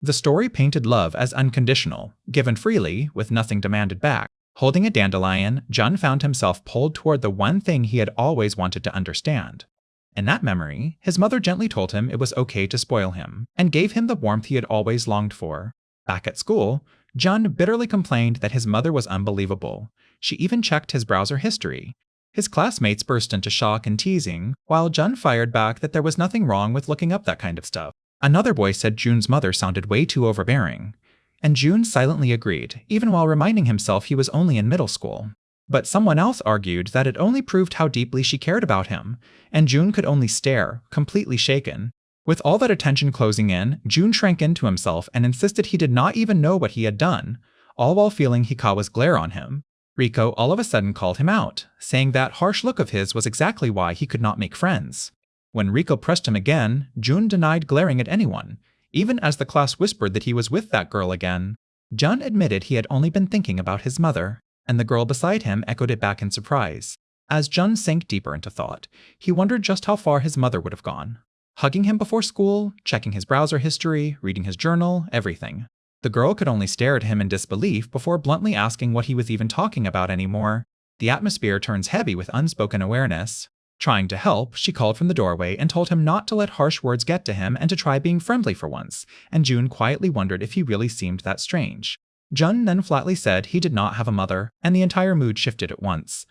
The story painted love as unconditional, given freely, with nothing demanded back. Holding a dandelion, Jun found himself pulled toward the one thing he had always wanted to understand. In that memory, his mother gently told him it was okay to spoil him, and gave him the warmth he had always longed for. Back at school, Jun bitterly complained that his mother was unbelievable. She even checked his browser history. His classmates burst into shock and teasing, while Jun fired back that there was nothing wrong with looking up that kind of stuff. Another boy said Jun's mother sounded way too overbearing, and Jun silently agreed, even while reminding himself he was only in middle school. But someone else argued that it only proved how deeply she cared about him, and Jun could only stare, completely shaken. With all that attention closing in, Jun shrank into himself and insisted he did not even know what he had done, all while feeling Hikawa's glare on him. Rico all of a sudden called him out, saying that harsh look of his was exactly why he could not make friends. When Rico pressed him again, Jun denied glaring at anyone, even as the class whispered that he was with that girl again. Jun admitted he had only been thinking about his mother, and the girl beside him echoed it back in surprise. As Jun sank deeper into thought, he wondered just how far his mother would have gone. Hugging him before school, checking his browser history, reading his journal, everything. The girl could only stare at him in disbelief before bluntly asking what he was even talking about anymore. The atmosphere turns heavy with unspoken awareness. Trying to help, she called from the doorway and told him not to let harsh words get to him and to try being friendly for once, and Jun quietly wondered if he really seemed that strange. Jun then flatly said he did not have a mother, and the entire mood shifted at once.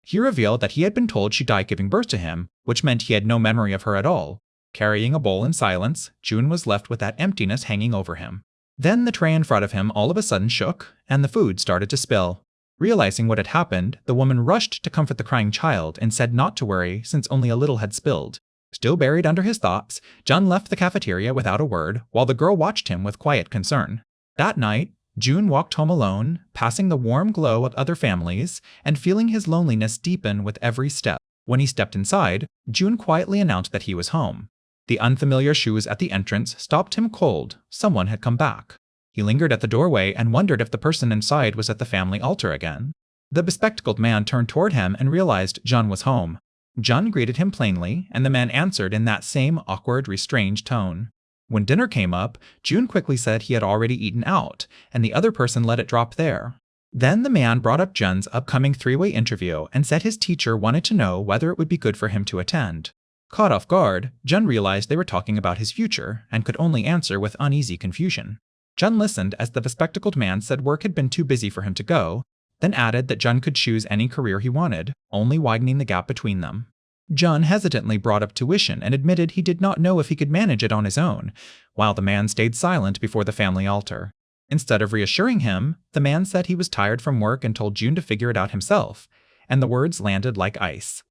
He revealed that he had been told she died giving birth to him, which meant he had no memory of her at all. Carrying a bowl in silence, Jun was left with that emptiness hanging over him. Then the tray in front of him all of a sudden shook, and the food started to spill. Realizing what had happened, the woman rushed to comfort the crying child and said not to worry since only a little had spilled. Still buried under his thoughts, Jun left the cafeteria without a word while the girl watched him with quiet concern. That night, Jun walked home alone, passing the warm glow of other families and feeling his loneliness deepen with every step. When he stepped inside, Jun quietly announced that he was home. The unfamiliar shoes at the entrance stopped him cold. Someone had come back. He lingered at the doorway and wondered if the person inside was at the family altar again. The bespectacled man turned toward him and realized Jun was home. Jun greeted him plainly, and the man answered in that same awkward, restrained tone. When dinner came up, Jun quickly said he had already eaten out, and the other person let it drop there. Then the man brought up Jun's upcoming three-way interview and said his teacher wanted to know whether it would be good for him to attend. Caught off guard, Jun realized they were talking about his future and could only answer with uneasy confusion. Jun listened as the bespectacled man said work had been too busy for him to go, then added that Jun could choose any career he wanted, only widening the gap between them. Jun hesitantly brought up tuition and admitted he did not know if he could manage it on his own, while the man stayed silent before the family altar. Instead of reassuring him, the man said he was tired from work and told Jun to figure it out himself, and the words landed like ice.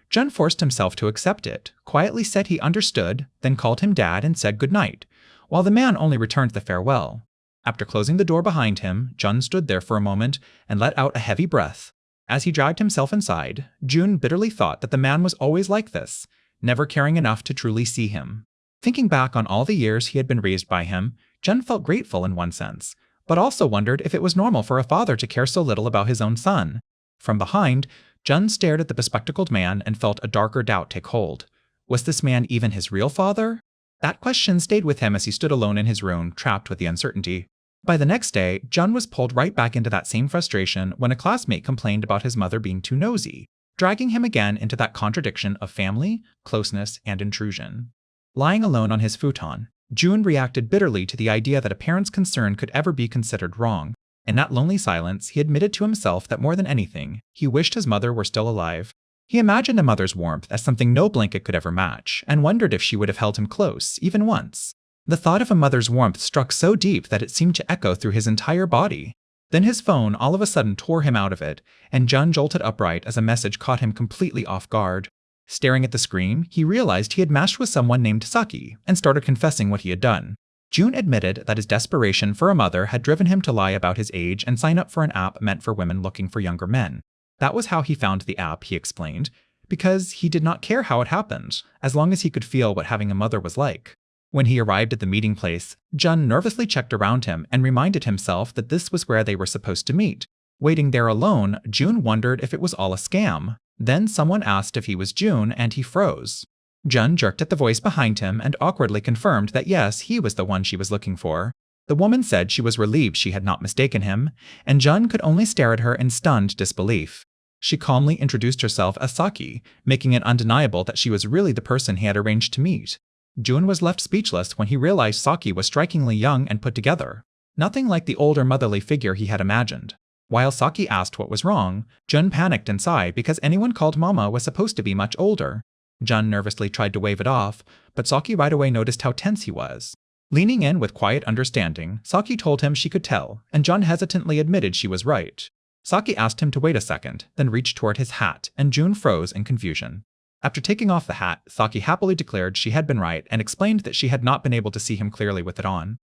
Jun forced himself to accept it, quietly said he understood, then called him dad and said goodnight, while the man only returned the farewell. After closing the door behind him, Jun stood there for a moment and let out a heavy breath. As he dragged himself inside, Jun bitterly thought that the man was always like this, never caring enough to truly see him. Thinking back on all the years he had been raised by him, Jun felt grateful in one sense, but also wondered if it was normal for a father to care so little about his own son. From behind, Jun stared at the bespectacled man and felt a darker doubt take hold. Was this man even his real father? That question stayed with him as he stood alone in his room, trapped with the uncertainty. By the next day, Jun was pulled right back into that same frustration when a classmate complained about his mother being too nosy, dragging him again into that contradiction of family, closeness, and intrusion. Lying alone on his futon, Jun reacted bitterly to the idea that a parent's concern could ever be considered wrong. In that lonely silence, he admitted to himself that more than anything, he wished his mother were still alive. He imagined a mother's warmth as something no blanket could ever match, and wondered if she would have held him close, even once. The thought of a mother's warmth struck so deep that it seemed to echo through his entire body. Then his phone all of a sudden tore him out of it, and Jun jolted upright as a message caught him completely off guard. Staring at the screen, he realized he had matched with someone named Saki, and started confessing what he had done. Jun admitted that his desperation for a mother had driven him to lie about his age and sign up for an app meant for women looking for younger men. That was how he found the app, he explained, because he did not care how it happened, as long as he could feel what having a mother was like. When he arrived at the meeting place, Jun nervously checked around him and reminded himself that this was where they were supposed to meet. Waiting there alone, Jun wondered if it was all a scam. Then someone asked if he was Jun, and he froze. Jun jerked at the voice behind him and awkwardly confirmed that yes, he was the one she was looking for. The woman said she was relieved she had not mistaken him, and Jun could only stare at her in stunned disbelief. She calmly introduced herself as Saki, making it undeniable that she was really the person he had arranged to meet. Jun was left speechless when he realized Saki was strikingly young and put together. Nothing like the older motherly figure he had imagined. While Saki asked what was wrong, Jun panicked and sighed because anyone called Mama was supposed to be much older. Jun nervously tried to wave it off, but Saki right away noticed how tense he was. Leaning in with quiet understanding, Saki told him she could tell, and Jun hesitantly admitted she was right. Saki asked him to wait a second, then reached toward his hat, and Jun froze in confusion. After taking off the hat, Saki happily declared she had been right and explained that she had not been able to see him clearly with it on.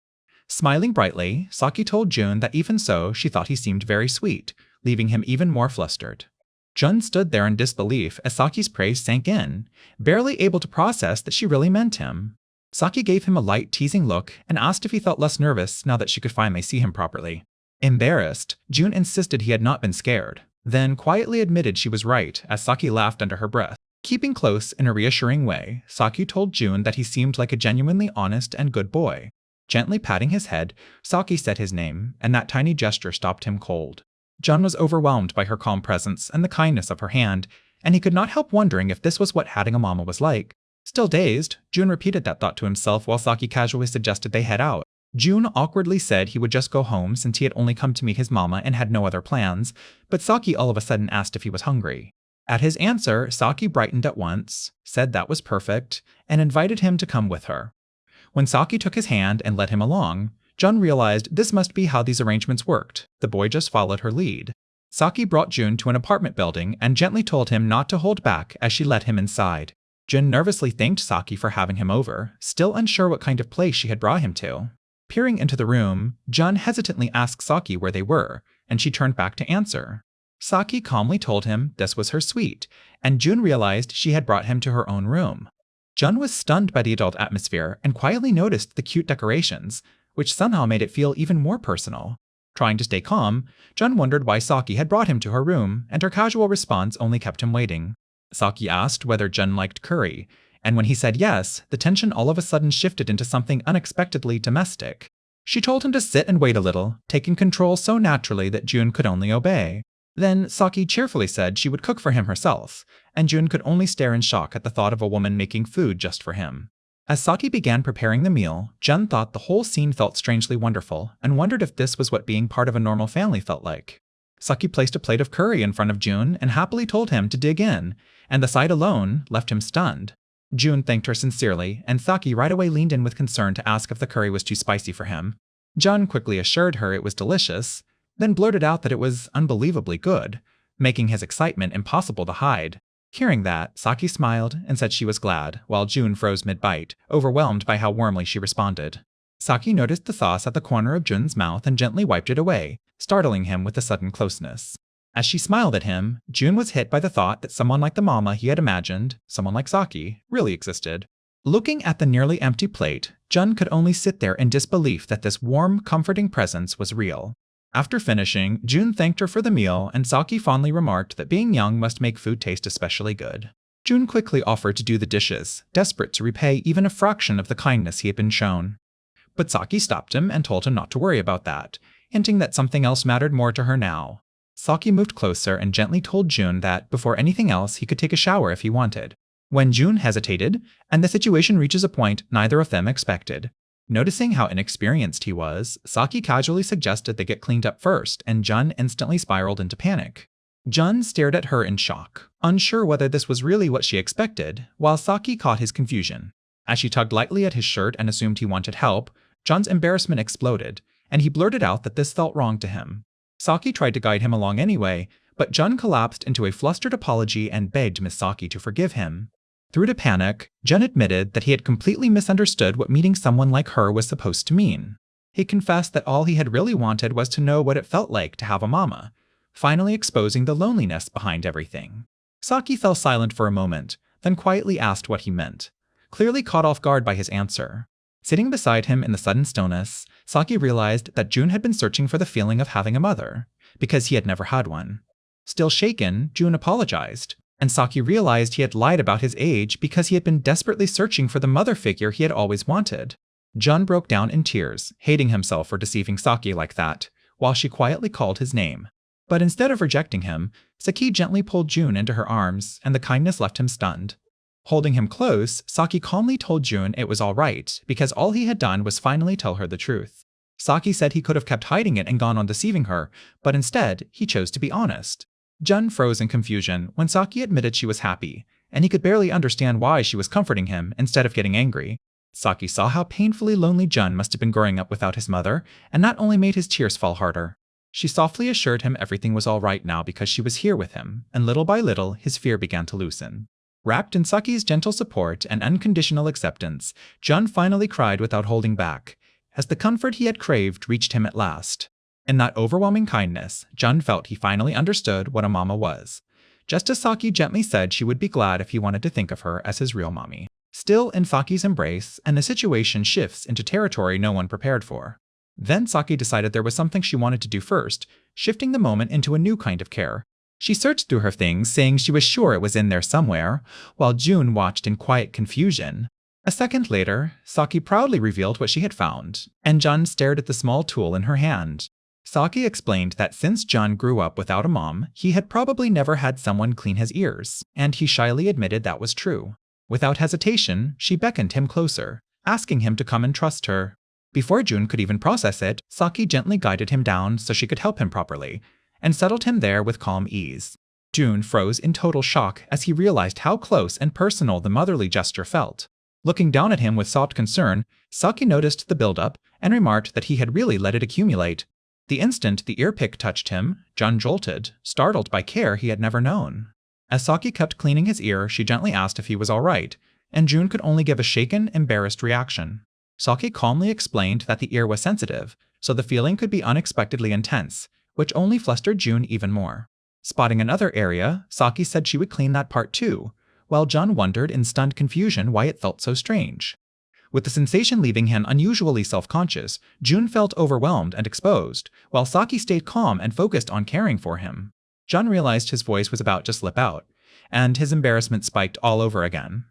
Smiling brightly, Saki told Jun that even so, she thought he seemed very sweet, leaving him even more flustered. Jun stood there in disbelief as Saki's praise sank in, barely able to process that she really meant him. Saki gave him a light, teasing look and asked if he felt less nervous now that she could finally see him properly. Embarrassed, Jun insisted he had not been scared, then quietly admitted she was right as Saki laughed under her breath. Keeping close in a reassuring way, Saki told Jun that he seemed like a genuinely honest and good boy. Gently patting his head, Saki said his name, and that tiny gesture stopped him cold. Jun was overwhelmed by her calm presence and the kindness of her hand, and he could not help wondering if this was what having a mama was like. Still dazed, Jun repeated that thought to himself while Saki casually suggested they head out. Jun awkwardly said he would just go home since he had only come to meet his mama and had no other plans, but Saki all of a sudden asked if he was hungry. At his answer, Saki brightened at once, said that was perfect, and invited him to come with her. When Saki took his hand and led him along, Jun realized this must be how these arrangements worked. The boy just followed her lead. Saki brought Jun to an apartment building and gently told him not to hold back as she led him inside. Jun nervously thanked Saki for having him over, still unsure what kind of place she had brought him to. Peering into the room, Jun hesitantly asked Saki where they were, and she turned back to answer. Saki calmly told him this was her suite, and Jun realized she had brought him to her own room. Jun was stunned by the adult atmosphere and quietly noticed the cute decorations, which somehow made it feel even more personal. Trying to stay calm, Jun wondered why Saki had brought him to her room, and her casual response only kept him waiting. Saki asked whether Jun liked curry, and when he said yes, the tension all of a sudden shifted into something unexpectedly domestic. She told him to sit and wait a little, taking control so naturally that Jun could only obey. Then Saki cheerfully said she would cook for him herself, and Jun could only stare in shock at the thought of a woman making food just for him. As Saki began preparing the meal, Jun thought the whole scene felt strangely wonderful and wondered if this was what being part of a normal family felt like. Saki placed a plate of curry in front of Jun and happily told him to dig in, and the sight alone left him stunned. Jun thanked her sincerely, and Saki right away leaned in with concern to ask if the curry was too spicy for him. Jun quickly assured her it was delicious, then blurted out that it was unbelievably good, making his excitement impossible to hide. Hearing that, Saki smiled and said she was glad, while Jun froze mid-bite, overwhelmed by how warmly she responded. Saki noticed the sauce at the corner of Jun's mouth and gently wiped it away, startling him with a sudden closeness. As she smiled at him, Jun was hit by the thought that someone like the mama he had imagined, someone like Saki, really existed. Looking at the nearly empty plate, Jun could only sit there in disbelief that this warm, comforting presence was real. After finishing, Jun thanked her for the meal, and Saki fondly remarked that being young must make food taste especially good. Jun quickly offered to do the dishes, desperate to repay even a fraction of the kindness he had been shown. But Saki stopped him and told him not to worry about that, hinting that something else mattered more to her now. Saki moved closer and gently told Jun that, before anything else, he could take a shower if he wanted. When Jun hesitated, and the situation reaches a point neither of them expected. Noticing how inexperienced he was, Saki casually suggested they get cleaned up first, and Jun instantly spiraled into panic. Jun stared at her in shock, unsure whether this was really what she expected, while Saki caught his confusion. As she tugged lightly at his shirt and assumed he wanted help, Jun's embarrassment exploded, and he blurted out that this felt wrong to him. Saki tried to guide him along anyway, but Jun collapsed into a flustered apology and begged Miss Saki to forgive him. Through to panic, Jun admitted that he had completely misunderstood what meeting someone like her was supposed to mean. He confessed that all he had really wanted was to know what it felt like to have a mama, finally exposing the loneliness behind everything. Saki fell silent for a moment, then quietly asked what he meant, clearly caught off guard by his answer. Sitting beside him in the sudden stillness, Saki realized that Jun had been searching for the feeling of having a mother, because he had never had one. Still shaken, Jun apologized. And Saki realized he had lied about his age because he had been desperately searching for the mother figure he had always wanted. Jun broke down in tears, hating himself for deceiving Saki like that, while she quietly called his name. But instead of rejecting him, Saki gently pulled Jun into her arms, and the kindness left him stunned. Holding him close, Saki calmly told Jun it was all right, because all he had done was finally tell her the truth. Saki said he could have kept hiding it and gone on deceiving her, but instead, he chose to be honest. Jun froze in confusion when Saki admitted she was happy, and he could barely understand why she was comforting him instead of getting angry. Saki saw how painfully lonely Jun must have been growing up without his mother, and that only made his tears fall harder. She softly assured him everything was all right now because she was here with him, and little by little, his fear began to loosen. Wrapped in Saki's gentle support and unconditional acceptance, Jun finally cried without holding back, as the comfort he had craved reached him at last. In that overwhelming kindness, Jun felt he finally understood what a mama was, just as Saki gently said she would be glad if he wanted to think of her as his real mommy. Still in Saki's embrace, and the situation shifts into territory no one prepared for. Then Saki decided there was something she wanted to do first, shifting the moment into a new kind of care. She searched through her things, saying she was sure it was in there somewhere, while Jun watched in quiet confusion. A second later, Saki proudly revealed what she had found, and Jun stared at the small tool in her hand. Saki explained that since Jun grew up without a mom, he had probably never had someone clean his ears, and he shyly admitted that was true. Without hesitation, she beckoned him closer, asking him to come and trust her. Before Jun could even process it, Saki gently guided him down so she could help him properly, and settled him there with calm ease. Jun froze in total shock as he realized how close and personal the motherly gesture felt. Looking down at him with soft concern, Saki noticed the buildup and remarked that he had really let it accumulate. The instant the ear pick touched him, Jun jolted, startled by care he had never known. As Saki kept cleaning his ear, she gently asked if he was all right, and Jun could only give a shaken, embarrassed reaction. Saki calmly explained that the ear was sensitive, so the feeling could be unexpectedly intense, which only flustered Jun even more. Spotting another area, Saki said she would clean that part too, while Jun wondered in stunned confusion why it felt so strange. With the sensation leaving him unusually self-conscious, Jun felt overwhelmed and exposed, while Saki stayed calm and focused on caring for him. Jun realized his voice was about to slip out, and his embarrassment spiked all over again.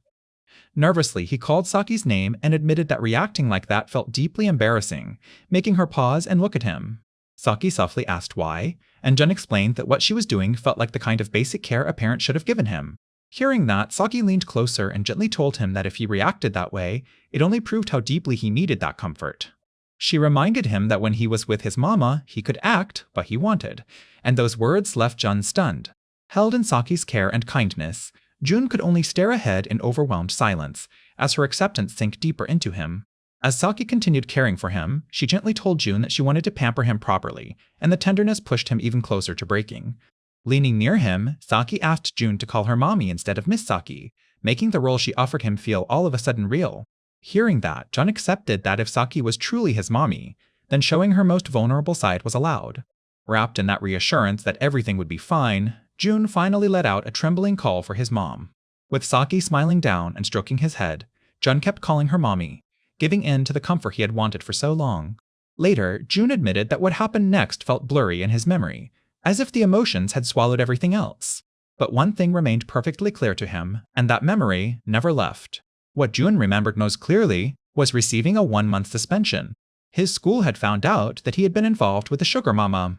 Nervously, he called Saki's name and admitted that reacting like that felt deeply embarrassing, making her pause and look at him. Saki softly asked why, and Jun explained that what she was doing felt like the kind of basic care a parent should have given him. Hearing that, Saki leaned closer and gently told him that if he reacted that way, it only proved how deeply he needed that comfort. She reminded him that when he was with his mama, he could act what he wanted, and those words left Jun stunned. Held in Saki's care and kindness, Jun could only stare ahead in overwhelmed silence, as her acceptance sank deeper into him. As Saki continued caring for him, she gently told Jun that she wanted to pamper him properly, and the tenderness pushed him even closer to breaking. Leaning near him, Saki asked Jun to call her mommy instead of Miss Saki, making the role she offered him feel all of a sudden real. Hearing that, Jun accepted that if Saki was truly his mommy, then showing her most vulnerable side was allowed. Wrapped in that reassurance that everything would be fine, Jun finally let out a trembling call for his mom. With Saki smiling down and stroking his head, Jun kept calling her mommy, giving in to the comfort he had wanted for so long. Later, Jun admitted that what happened next felt blurry in his memory, as if the emotions had swallowed everything else. But one thing remained perfectly clear to him, and that memory never left. What Jun remembered most clearly was receiving a 1-month suspension. His school had found out that he had been involved with a sugar mama.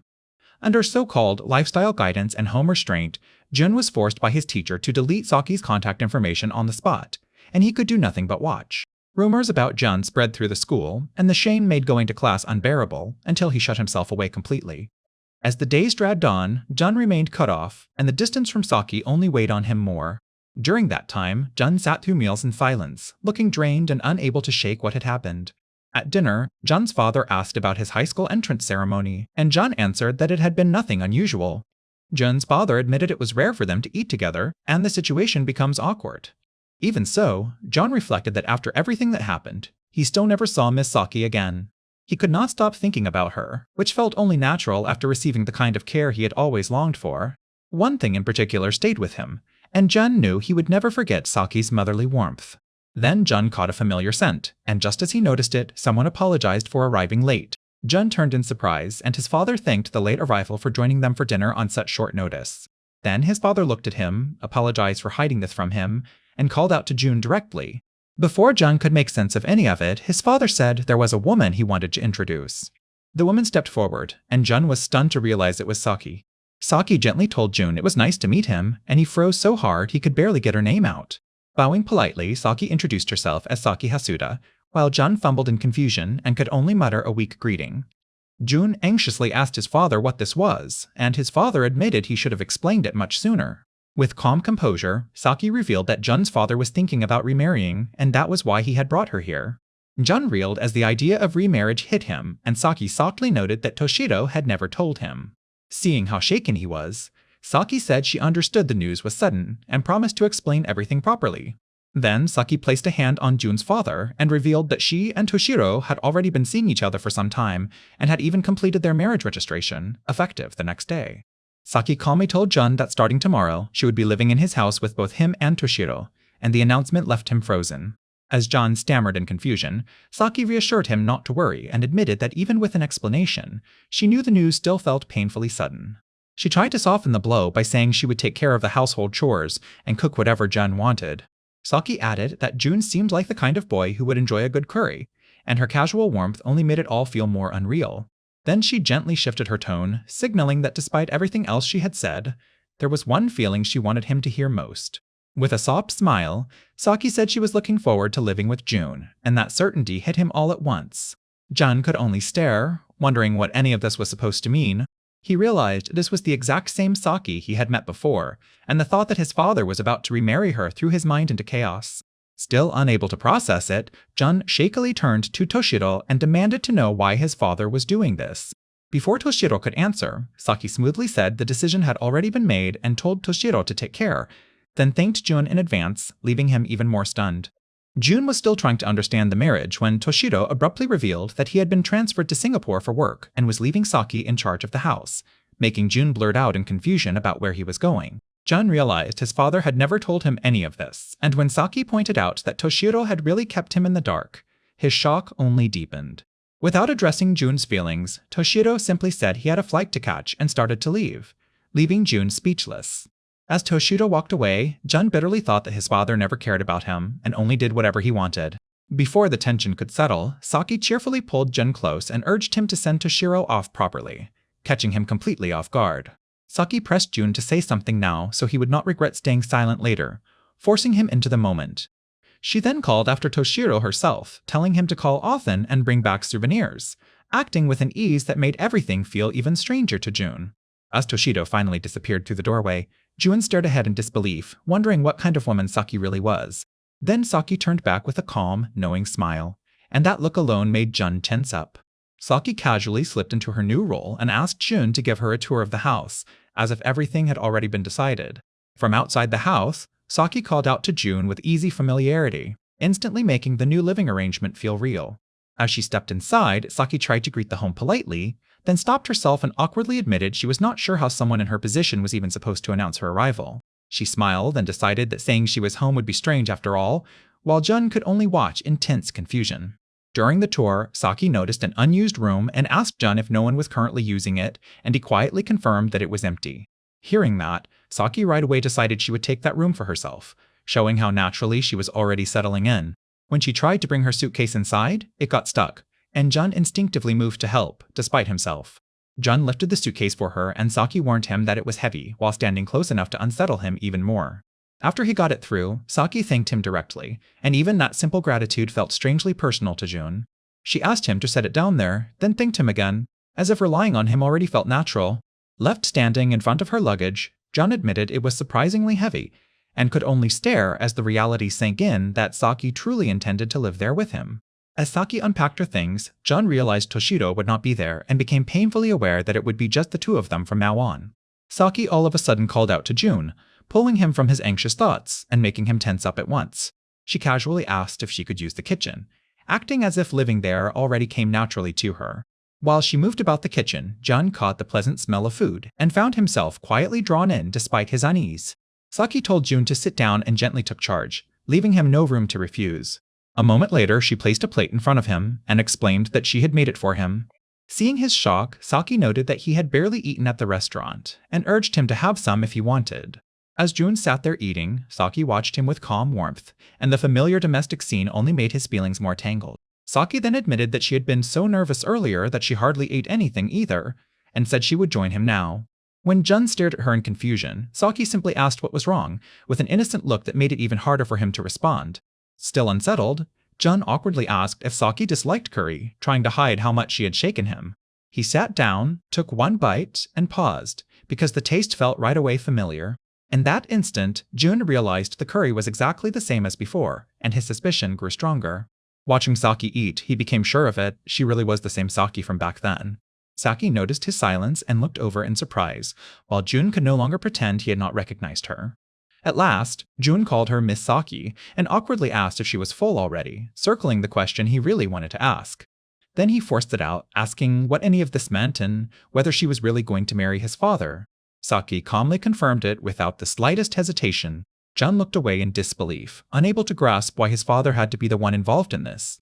Under so-called lifestyle guidance and home restraint, Jun was forced by his teacher to delete Saki's contact information on the spot, and he could do nothing but watch. Rumors about Jun spread through the school, and the shame made going to class unbearable until he shut himself away completely. As the days dragged on, Jun remained cut off, and the distance from Saki only weighed on him more. During that time, Jun sat through meals in silence, looking drained and unable to shake what had happened. At dinner, Jun's father asked about his high school entrance ceremony, and Jun answered that it had been nothing unusual. Jun's father admitted it was rare for them to eat together, and the situation becomes awkward. Even so, Jun reflected that after everything that happened, he still never saw Miss Saki again. He could not stop thinking about her, which felt only natural after receiving the kind of care he had always longed for. One thing in particular stayed with him, and Jun knew he would never forget Saki's motherly warmth. Then Jun caught a familiar scent, and just as he noticed it, someone apologized for arriving late. Jun turned in surprise, and his father thanked the late arrival for joining them for dinner on such short notice. Then his father looked at him, apologized for hiding this from him, and called out to Jun directly. Before Jun could make sense of any of it, his father said there was a woman he wanted to introduce. The woman stepped forward, and Jun was stunned to realize it was Saki. Saki gently told Jun it was nice to meet him, and he froze so hard he could barely get her name out. Bowing politely, Saki introduced herself as Saki Hasuda, while Jun fumbled in confusion and could only mutter a weak greeting. Jun anxiously asked his father what this was, and his father admitted he should have explained it much sooner. With calm composure, Saki revealed that Jun's father was thinking about remarrying, and that was why he had brought her here. Jun reeled as the idea of remarriage hit him, and Saki softly noted that Toshiro had never told him. Seeing how shaken he was, Saki said she understood the news was sudden, and promised to explain everything properly. Then Saki placed a hand on Jun's father and revealed that she and Toshiro had already been seeing each other for some time and had even completed their marriage registration, effective the next day. Saki calmly told Jun that starting tomorrow, she would be living in his house with both him and Toshiro, and the announcement left him frozen. As Jun stammered in confusion, Saki reassured him not to worry and admitted that even with an explanation, she knew the news still felt painfully sudden. She tried to soften the blow by saying she would take care of the household chores and cook whatever Jun wanted. Saki added that Jun seemed like the kind of boy who would enjoy a good curry, and her casual warmth only made it all feel more unreal. Then she gently shifted her tone, signaling that despite everything else she had said, there was one feeling she wanted him to hear most. With a soft smile, Saki said she was looking forward to living with Jun, and that certainty hit him all at once. Jun could only stare, wondering what any of this was supposed to mean. He realized this was the exact same Saki he had met before, and the thought that his father was about to remarry her threw his mind into chaos. Still unable to process it, Jun shakily turned to Toshiro and demanded to know why his father was doing this. Before Toshiro could answer, Saki smoothly said the decision had already been made and told Toshiro to take care, then thanked Jun in advance, leaving him even more stunned. Jun was still trying to understand the marriage when Toshiro abruptly revealed that he had been transferred to Singapore for work and was leaving Saki in charge of the house, making Jun blurt out in confusion about where he was going. Jun realized his father had never told him any of this, and when Saki pointed out that Toshiro had really kept him in the dark, his shock only deepened. Without addressing Jun's feelings, Toshiro simply said he had a flight to catch and started to leave, leaving Jun speechless. As Toshiro walked away, Jun bitterly thought that his father never cared about him and only did whatever he wanted. Before the tension could settle, Saki cheerfully pulled Jun close and urged him to send Toshiro off properly, catching him completely off guard. Saki pressed Jun to say something now so he would not regret staying silent later, forcing him into the moment. She then called after Toshiro herself, telling him to call often and bring back souvenirs, acting with an ease that made everything feel even stranger to Jun. As Toshiro finally disappeared through the doorway, Jun stared ahead in disbelief, wondering what kind of woman Saki really was. Then Saki turned back with a calm, knowing smile, and that look alone made Jun tense up. Saki casually slipped into her new role and asked Jun to give her a tour of the house, as if everything had already been decided. From outside the house, Saki called out to Jun with easy familiarity, instantly making the new living arrangement feel real. As she stepped inside, Saki tried to greet the home politely, then stopped herself and awkwardly admitted she was not sure how someone in her position was even supposed to announce her arrival. She smiled and decided that saying she was home would be strange after all, while Jun could only watch in tense confusion. During the tour, Saki noticed an unused room and asked Jun if no one was currently using it, and he quietly confirmed that it was empty. Hearing that, Saki right away decided she would take that room for herself, showing how naturally she was already settling in. When she tried to bring her suitcase inside, it got stuck, and Jun instinctively moved to help, despite himself. Jun lifted the suitcase for her, and Saki warned him that it was heavy, while standing close enough to unsettle him even more. After he got it through, Saki thanked him directly, and even that simple gratitude felt strangely personal to Jun. She asked him to set it down there, then thanked him again, as if relying on him already felt natural. Left standing in front of her luggage, Jun admitted it was surprisingly heavy, and could only stare as the reality sank in that Saki truly intended to live there with him. As Saki unpacked her things, Jun realized Toshiro would not be there and became painfully aware that it would be just the two of them from now on. Saki all of a sudden called out to Jun, pulling him from his anxious thoughts and making him tense up at once. She casually asked if she could use the kitchen, acting as if living there already came naturally to her. While she moved about the kitchen, Jun caught the pleasant smell of food and found himself quietly drawn in despite his unease. Saki told Jun to sit down and gently took charge, leaving him no room to refuse. A moment later, she placed a plate in front of him and explained that she had made it for him. Seeing his shock, Saki noted that he had barely eaten at the restaurant and urged him to have some if he wanted. As Jun sat there eating, Saki watched him with calm warmth, and the familiar domestic scene only made his feelings more tangled. Saki then admitted that she had been so nervous earlier that she hardly ate anything either, and said she would join him now. When Jun stared at her in confusion, Saki simply asked what was wrong, with an innocent look that made it even harder for him to respond. Still unsettled, Jun awkwardly asked if Saki disliked curry, trying to hide how much she had shaken him. He sat down, took one bite, and paused, because the taste felt right away familiar. In that instant, Jun realized the curry was exactly the same as before, and his suspicion grew stronger. Watching Saki eat, he became sure of it. She really was the same Saki from back then. Saki noticed his silence and looked over in surprise, while Jun could no longer pretend he had not recognized her. At last, Jun called her Miss Saki and awkwardly asked if she was full already, circling the question he really wanted to ask. Then he forced it out, asking what any of this meant and whether she was really going to marry his father. Saki calmly confirmed it without the slightest hesitation. Jun looked away in disbelief, unable to grasp why his father had to be the one involved in this.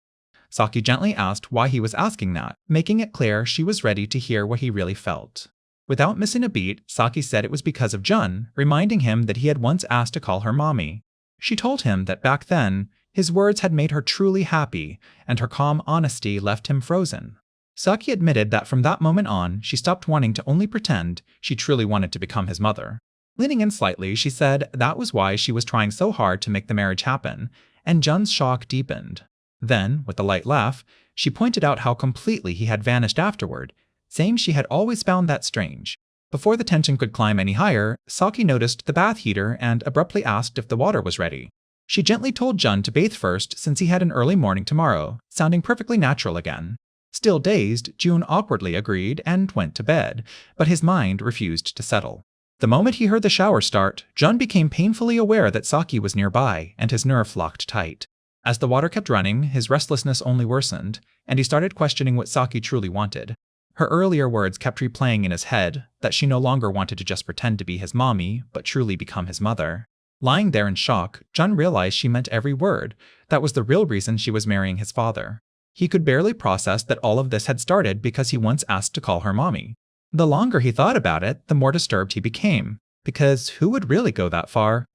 Saki gently asked why he was asking that, making it clear she was ready to hear what he really felt. Without missing a beat, Saki said it was because of Jun, reminding him that he had once asked to call her mommy. She told him that back then, his words had made her truly happy, and her calm honesty left him frozen. Saki admitted that from that moment on, she stopped wanting to only pretend she truly wanted to become his mother. Leaning in slightly, she said that was why she was trying so hard to make the marriage happen, and Jun's shock deepened. Then, with a light laugh, she pointed out how completely he had vanished afterward, saying she had always found that strange. Before the tension could climb any higher, Saki noticed the bath heater and abruptly asked if the water was ready. She gently told Jun to bathe first since he had an early morning tomorrow, sounding perfectly natural again. Still dazed, Jun awkwardly agreed and went to bed, but his mind refused to settle. The moment he heard the shower start, Jun became painfully aware that Saki was nearby, and his nerve locked tight. As the water kept running, his restlessness only worsened, and he started questioning what Saki truly wanted. Her earlier words kept replaying in his head that she no longer wanted to just pretend to be his mommy, but truly become his mother. Lying there in shock, Jun realized she meant every word. That was the real reason she was marrying his father. He could barely process that all of this had started because he once asked to call her mommy. The longer he thought about it, the more disturbed he became, because who would really go that far?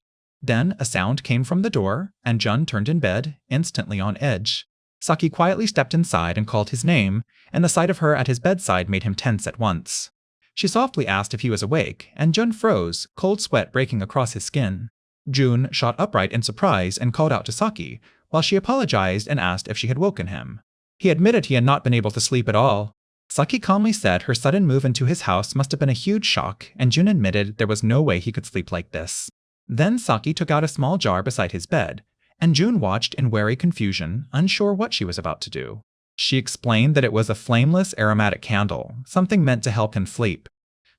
Then a sound came from the door, and Jun turned in bed, instantly on edge. Saki quietly stepped inside and called his name, and the sight of her at his bedside made him tense at once. She softly asked if he was awake, and Jun froze, cold sweat breaking across his skin. Jun shot upright in surprise and called out to Saki, while she apologized and asked if she had woken him. He admitted he had not been able to sleep at all. Saki calmly said her sudden move into his house must have been a huge shock, and Jun admitted there was no way he could sleep like this. Then Saki took out a small jar beside his bed, and Jun watched in wary confusion, unsure what she was about to do. She explained that it was a flameless aromatic candle, something meant to help him sleep.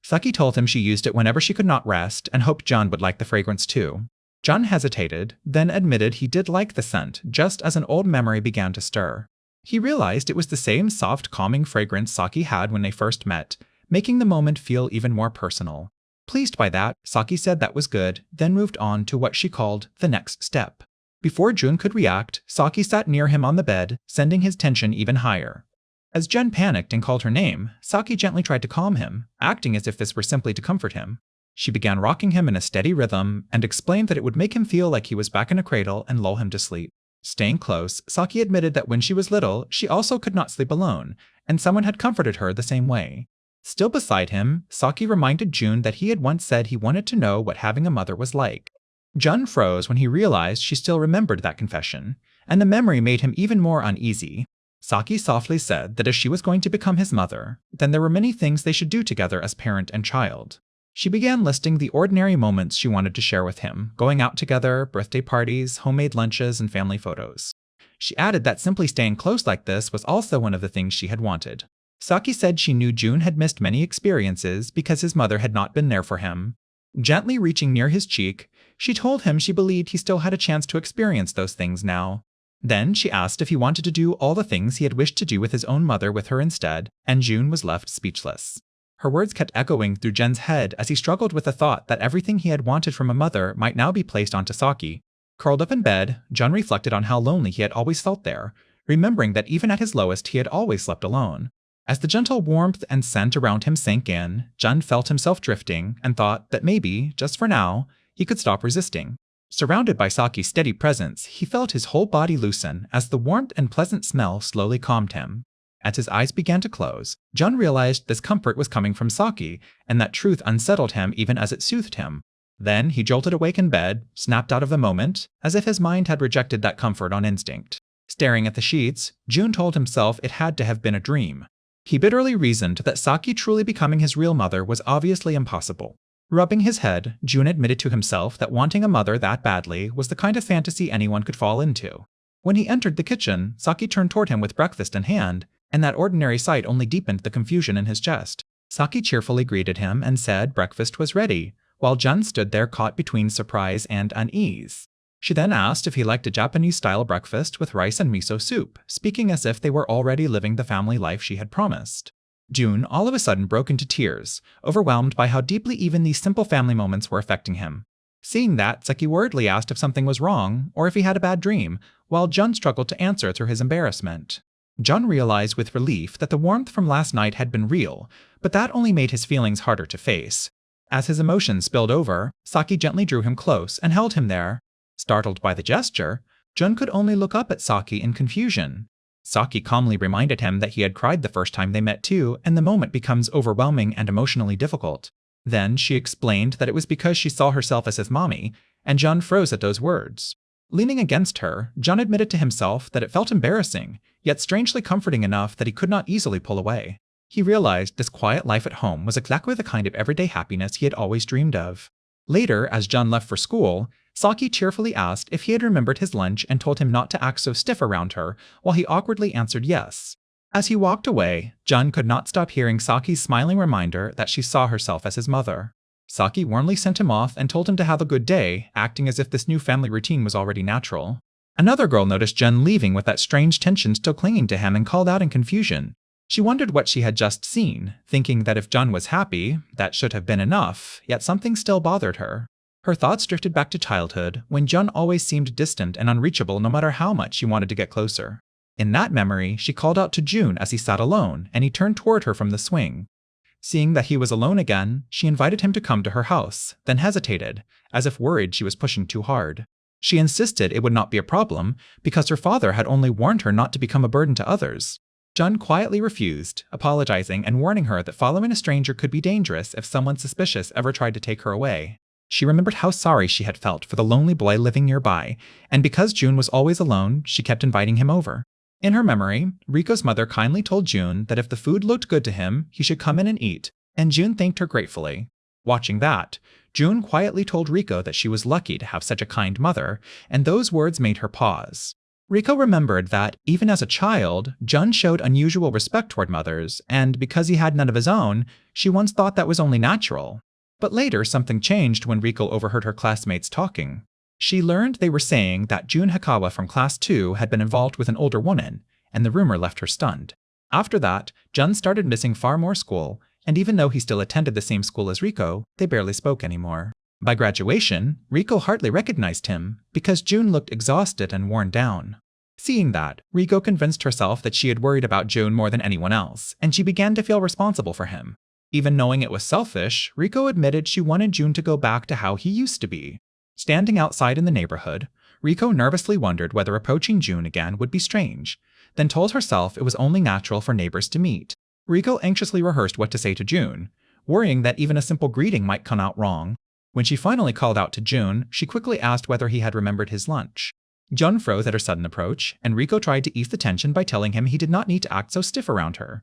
Saki told him she used it whenever she could not rest and hoped Jun would like the fragrance too. Jun hesitated, then admitted he did like the scent, just as an old memory began to stir. He realized it was the same soft, calming fragrance Saki had when they first met, making the moment feel even more personal. Pleased by that, Saki said that was good, then moved on to what she called the next step. Before Jun could react, Saki sat near him on the bed, sending his tension even higher. As Jun panicked and called her name, Saki gently tried to calm him, acting as if this were simply to comfort him. She began rocking him in a steady rhythm and explained that it would make him feel like he was back in a cradle and lull him to sleep. Staying close, Saki admitted that when she was little, she also could not sleep alone, and someone had comforted her the same way. Still beside him, Saki reminded Jun that he had once said he wanted to know what having a mother was like. Jun froze when he realized she still remembered that confession, and the memory made him even more uneasy. Saki softly said that if she was going to become his mother, then there were many things they should do together as parent and child. She began listing the ordinary moments she wanted to share with him, going out together, birthday parties, homemade lunches, and family photos. She added that simply staying close like this was also one of the things she had wanted. Saki said she knew Jun had missed many experiences because his mother had not been there for him. Gently reaching near his cheek, she told him she believed he still had a chance to experience those things now. Then she asked if he wanted to do all the things he had wished to do with his own mother with her instead, and Jun was left speechless. Her words kept echoing through Jun's head as he struggled with the thought that everything he had wanted from a mother might now be placed onto Saki. Curled up in bed, Jun reflected on how lonely he had always felt there, remembering that even at his lowest he had always slept alone. As the gentle warmth and scent around him sank in, Jun felt himself drifting and thought that maybe, just for now, he could stop resisting. Surrounded by Saki's steady presence, he felt his whole body loosen as the warmth and pleasant smell slowly calmed him. As his eyes began to close, Jun realized this comfort was coming from Saki, and that truth unsettled him even as it soothed him. Then he jolted awake in bed, snapped out of the moment, as if his mind had rejected that comfort on instinct. Staring at the sheets, Jun told himself it had to have been a dream. He bitterly reasoned that Saki truly becoming his real mother was obviously impossible. Rubbing his head, Jun admitted to himself that wanting a mother that badly was the kind of fantasy anyone could fall into. When he entered the kitchen, Saki turned toward him with breakfast in hand, and that ordinary sight only deepened the confusion in his chest. Saki cheerfully greeted him and said breakfast was ready, while Jun stood there caught between surprise and unease. She then asked if he liked a Japanese-style breakfast with rice and miso soup, speaking as if they were already living the family life she had promised. Jun all of a sudden broke into tears, overwhelmed by how deeply even these simple family moments were affecting him. Seeing that, Saki worriedly asked if something was wrong, or if he had a bad dream, while Jun struggled to answer through his embarrassment. Jun realized with relief that the warmth from last night had been real, but that only made his feelings harder to face. As his emotions spilled over, Saki gently drew him close and held him there. Startled by the gesture, Jun could only look up at Saki in confusion. Saki calmly reminded him that he had cried the first time they met too, and the moment becomes overwhelming and emotionally difficult. Then she explained that it was because she saw herself as his mommy, and Jun froze at those words. Leaning against her, Jun admitted to himself that it felt embarrassing, yet strangely comforting enough that he could not easily pull away. He realized this quiet life at home was exactly the kind of everyday happiness he had always dreamed of. Later, as Jun left for school, Saki cheerfully asked if he had remembered his lunch and told him not to act so stiff around her, while he awkwardly answered yes. As he walked away, Jun could not stop hearing Saki's smiling reminder that she saw herself as his mother. Saki warmly sent him off and told him to have a good day, acting as if this new family routine was already natural. Another girl noticed Jun leaving with that strange tension still clinging to him and called out in confusion. She wondered what she had just seen, thinking that if Jun was happy, that should have been enough, yet something still bothered her. Her thoughts drifted back to childhood, when Jun always seemed distant and unreachable no matter how much she wanted to get closer. In that memory, she called out to Jun as he sat alone, and he turned toward her from the swing. Seeing that he was alone again, she invited him to come to her house, then hesitated, as if worried she was pushing too hard. She insisted it would not be a problem, because her father had only warned her not to become a burden to others. Jun quietly refused, apologizing and warning her that following a stranger could be dangerous if someone suspicious ever tried to take her away. She remembered how sorry she had felt for the lonely boy living nearby, and because Jun was always alone, she kept inviting him over. In her memory, Rico's mother kindly told Jun that if the food looked good to him, he should come in and eat, and Jun thanked her gratefully. Watching that, Jun quietly told Rico that she was lucky to have such a kind mother, and those words made her pause. Rico remembered that, even as a child, Jun showed unusual respect toward mothers, and because he had none of his own, she once thought that was only natural. But later, something changed when Rico overheard her classmates talking. She learned they were saying that Jun Hikawa from Class 2 had been involved with an older woman, and the rumor left her stunned. After that, Jun started missing far more school, and even though he still attended the same school as Rico, they barely spoke anymore. By graduation, Rico hardly recognized him, because Jun looked exhausted and worn down. Seeing that, Rico convinced herself that she had worried about Jun more than anyone else, and she began to feel responsible for him. Even knowing it was selfish, Rico admitted she wanted Jun to go back to how he used to be. Standing outside in the neighborhood, Rico nervously wondered whether approaching Jun again would be strange, then told herself it was only natural for neighbors to meet. Rico anxiously rehearsed what to say to Jun, worrying that even a simple greeting might come out wrong. When she finally called out to Jun, she quickly asked whether he had remembered his lunch. Jun froze at her sudden approach, and Rico tried to ease the tension by telling him he did not need to act so stiff around her.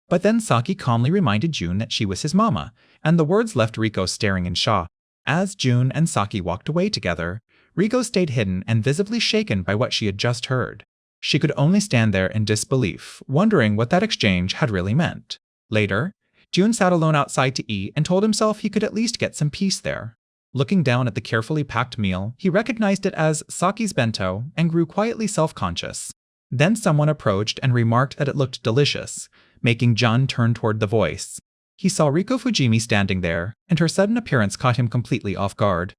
But then Saki calmly reminded Jun that she was his mama, and the words left Rico staring in shock. As Jun and Saki walked away together, Rico stayed hidden and visibly shaken by what she had just heard. She could only stand there in disbelief, wondering what that exchange had really meant. Later, Jun sat alone outside to eat and told himself he could at least get some peace there. Looking down at the carefully packed meal, he recognized it as Saki's bento and grew quietly self-conscious. Then someone approached and remarked that it looked delicious, making Jun turn toward the voice. He saw Rico Fujimi standing there, and her sudden appearance caught him completely off guard.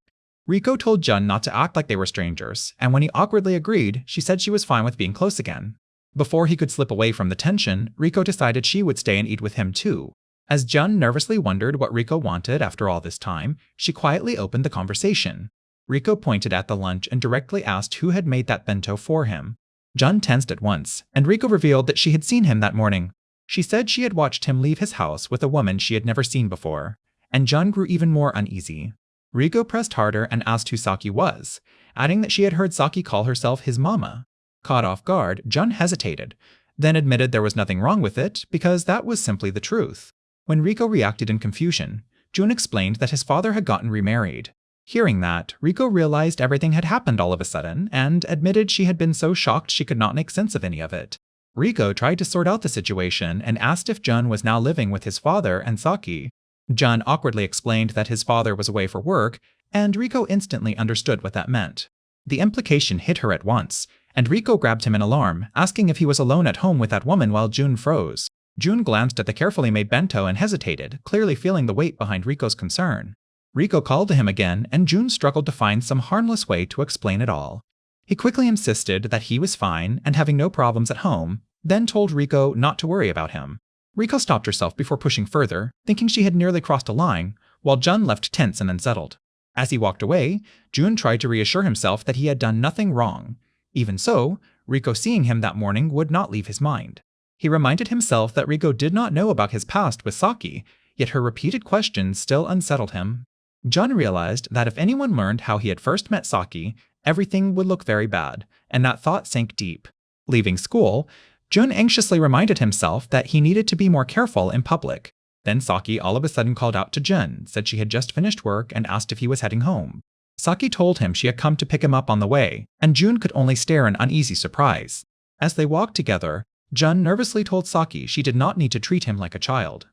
Rico told Jun not to act like they were strangers, and when he awkwardly agreed, she said she was fine with being close again. Before he could slip away from the tension, Rico decided she would stay and eat with him too. As Jun nervously wondered what Rico wanted after all this time, she quietly opened the conversation. Rico pointed at the lunch and directly asked who had made that bento for him. Jun tensed at once, and Rico revealed that she had seen him that morning. She said she had watched him leave his house with a woman she had never seen before, and Jun grew even more uneasy. Rico pressed harder and asked who Saki was, adding that she had heard Saki call herself his mama. Caught off guard, Jun hesitated, then admitted there was nothing wrong with it because that was simply the truth. When Rico reacted in confusion, Jun explained that his father had gotten remarried. Hearing that, Rico realized everything had happened all of a sudden and admitted she had been so shocked she could not make sense of any of it. Rico tried to sort out the situation and asked if Jun was now living with his father and Saki. Jun awkwardly explained that his father was away for work, and Rico instantly understood what that meant. The implication hit her at once, and Rico grabbed him in alarm, asking if he was alone at home with that woman while Jun froze. Jun glanced at the carefully made bento and hesitated, clearly feeling the weight behind Rico's concern. Rico called to him again, and Jun struggled to find some harmless way to explain it all. He quickly insisted that he was fine and having no problems at home, then told Rico not to worry about him. Rico stopped herself before pushing further, thinking she had nearly crossed a line, while Jun left tense and unsettled. As he walked away, Jun tried to reassure himself that he had done nothing wrong. Even so, Rico seeing him that morning would not leave his mind. He reminded himself that Rico did not know about his past with Saki, yet her repeated questions still unsettled him. Jun realized that if anyone learned how he had first met Saki, everything would look very bad, and that thought sank deep. Leaving school, Jun anxiously reminded himself that he needed to be more careful in public. Then Saki all of a sudden called out to Jun, said she had just finished work, and asked if he was heading home. Saki told him she had come to pick him up on the way, and Jun could only stare in uneasy surprise. As they walked together, Jun nervously told Saki she did not need to treat him like a child.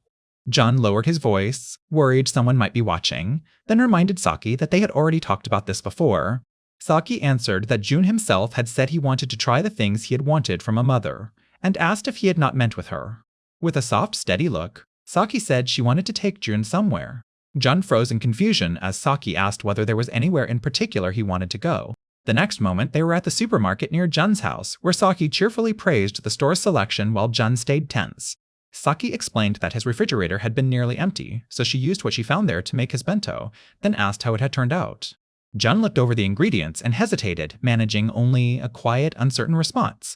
Jun lowered his voice, worried someone might be watching, then reminded Saki that they had already talked about this before. Saki answered that Jun himself had said he wanted to try the things he had wanted from a mother, and asked if he had not meant with her. With a soft, steady look, Saki said she wanted to take Jun somewhere. Jun froze in confusion as Saki asked whether there was anywhere in particular he wanted to go. The next moment, they were at the supermarket near Jun's house, where Saki cheerfully praised the store's selection while Jun stayed tense. Saki explained that his refrigerator had been nearly empty, so she used what she found there to make his bento, then asked how it had turned out. Jun looked over the ingredients and hesitated, managing only a quiet, uncertain response.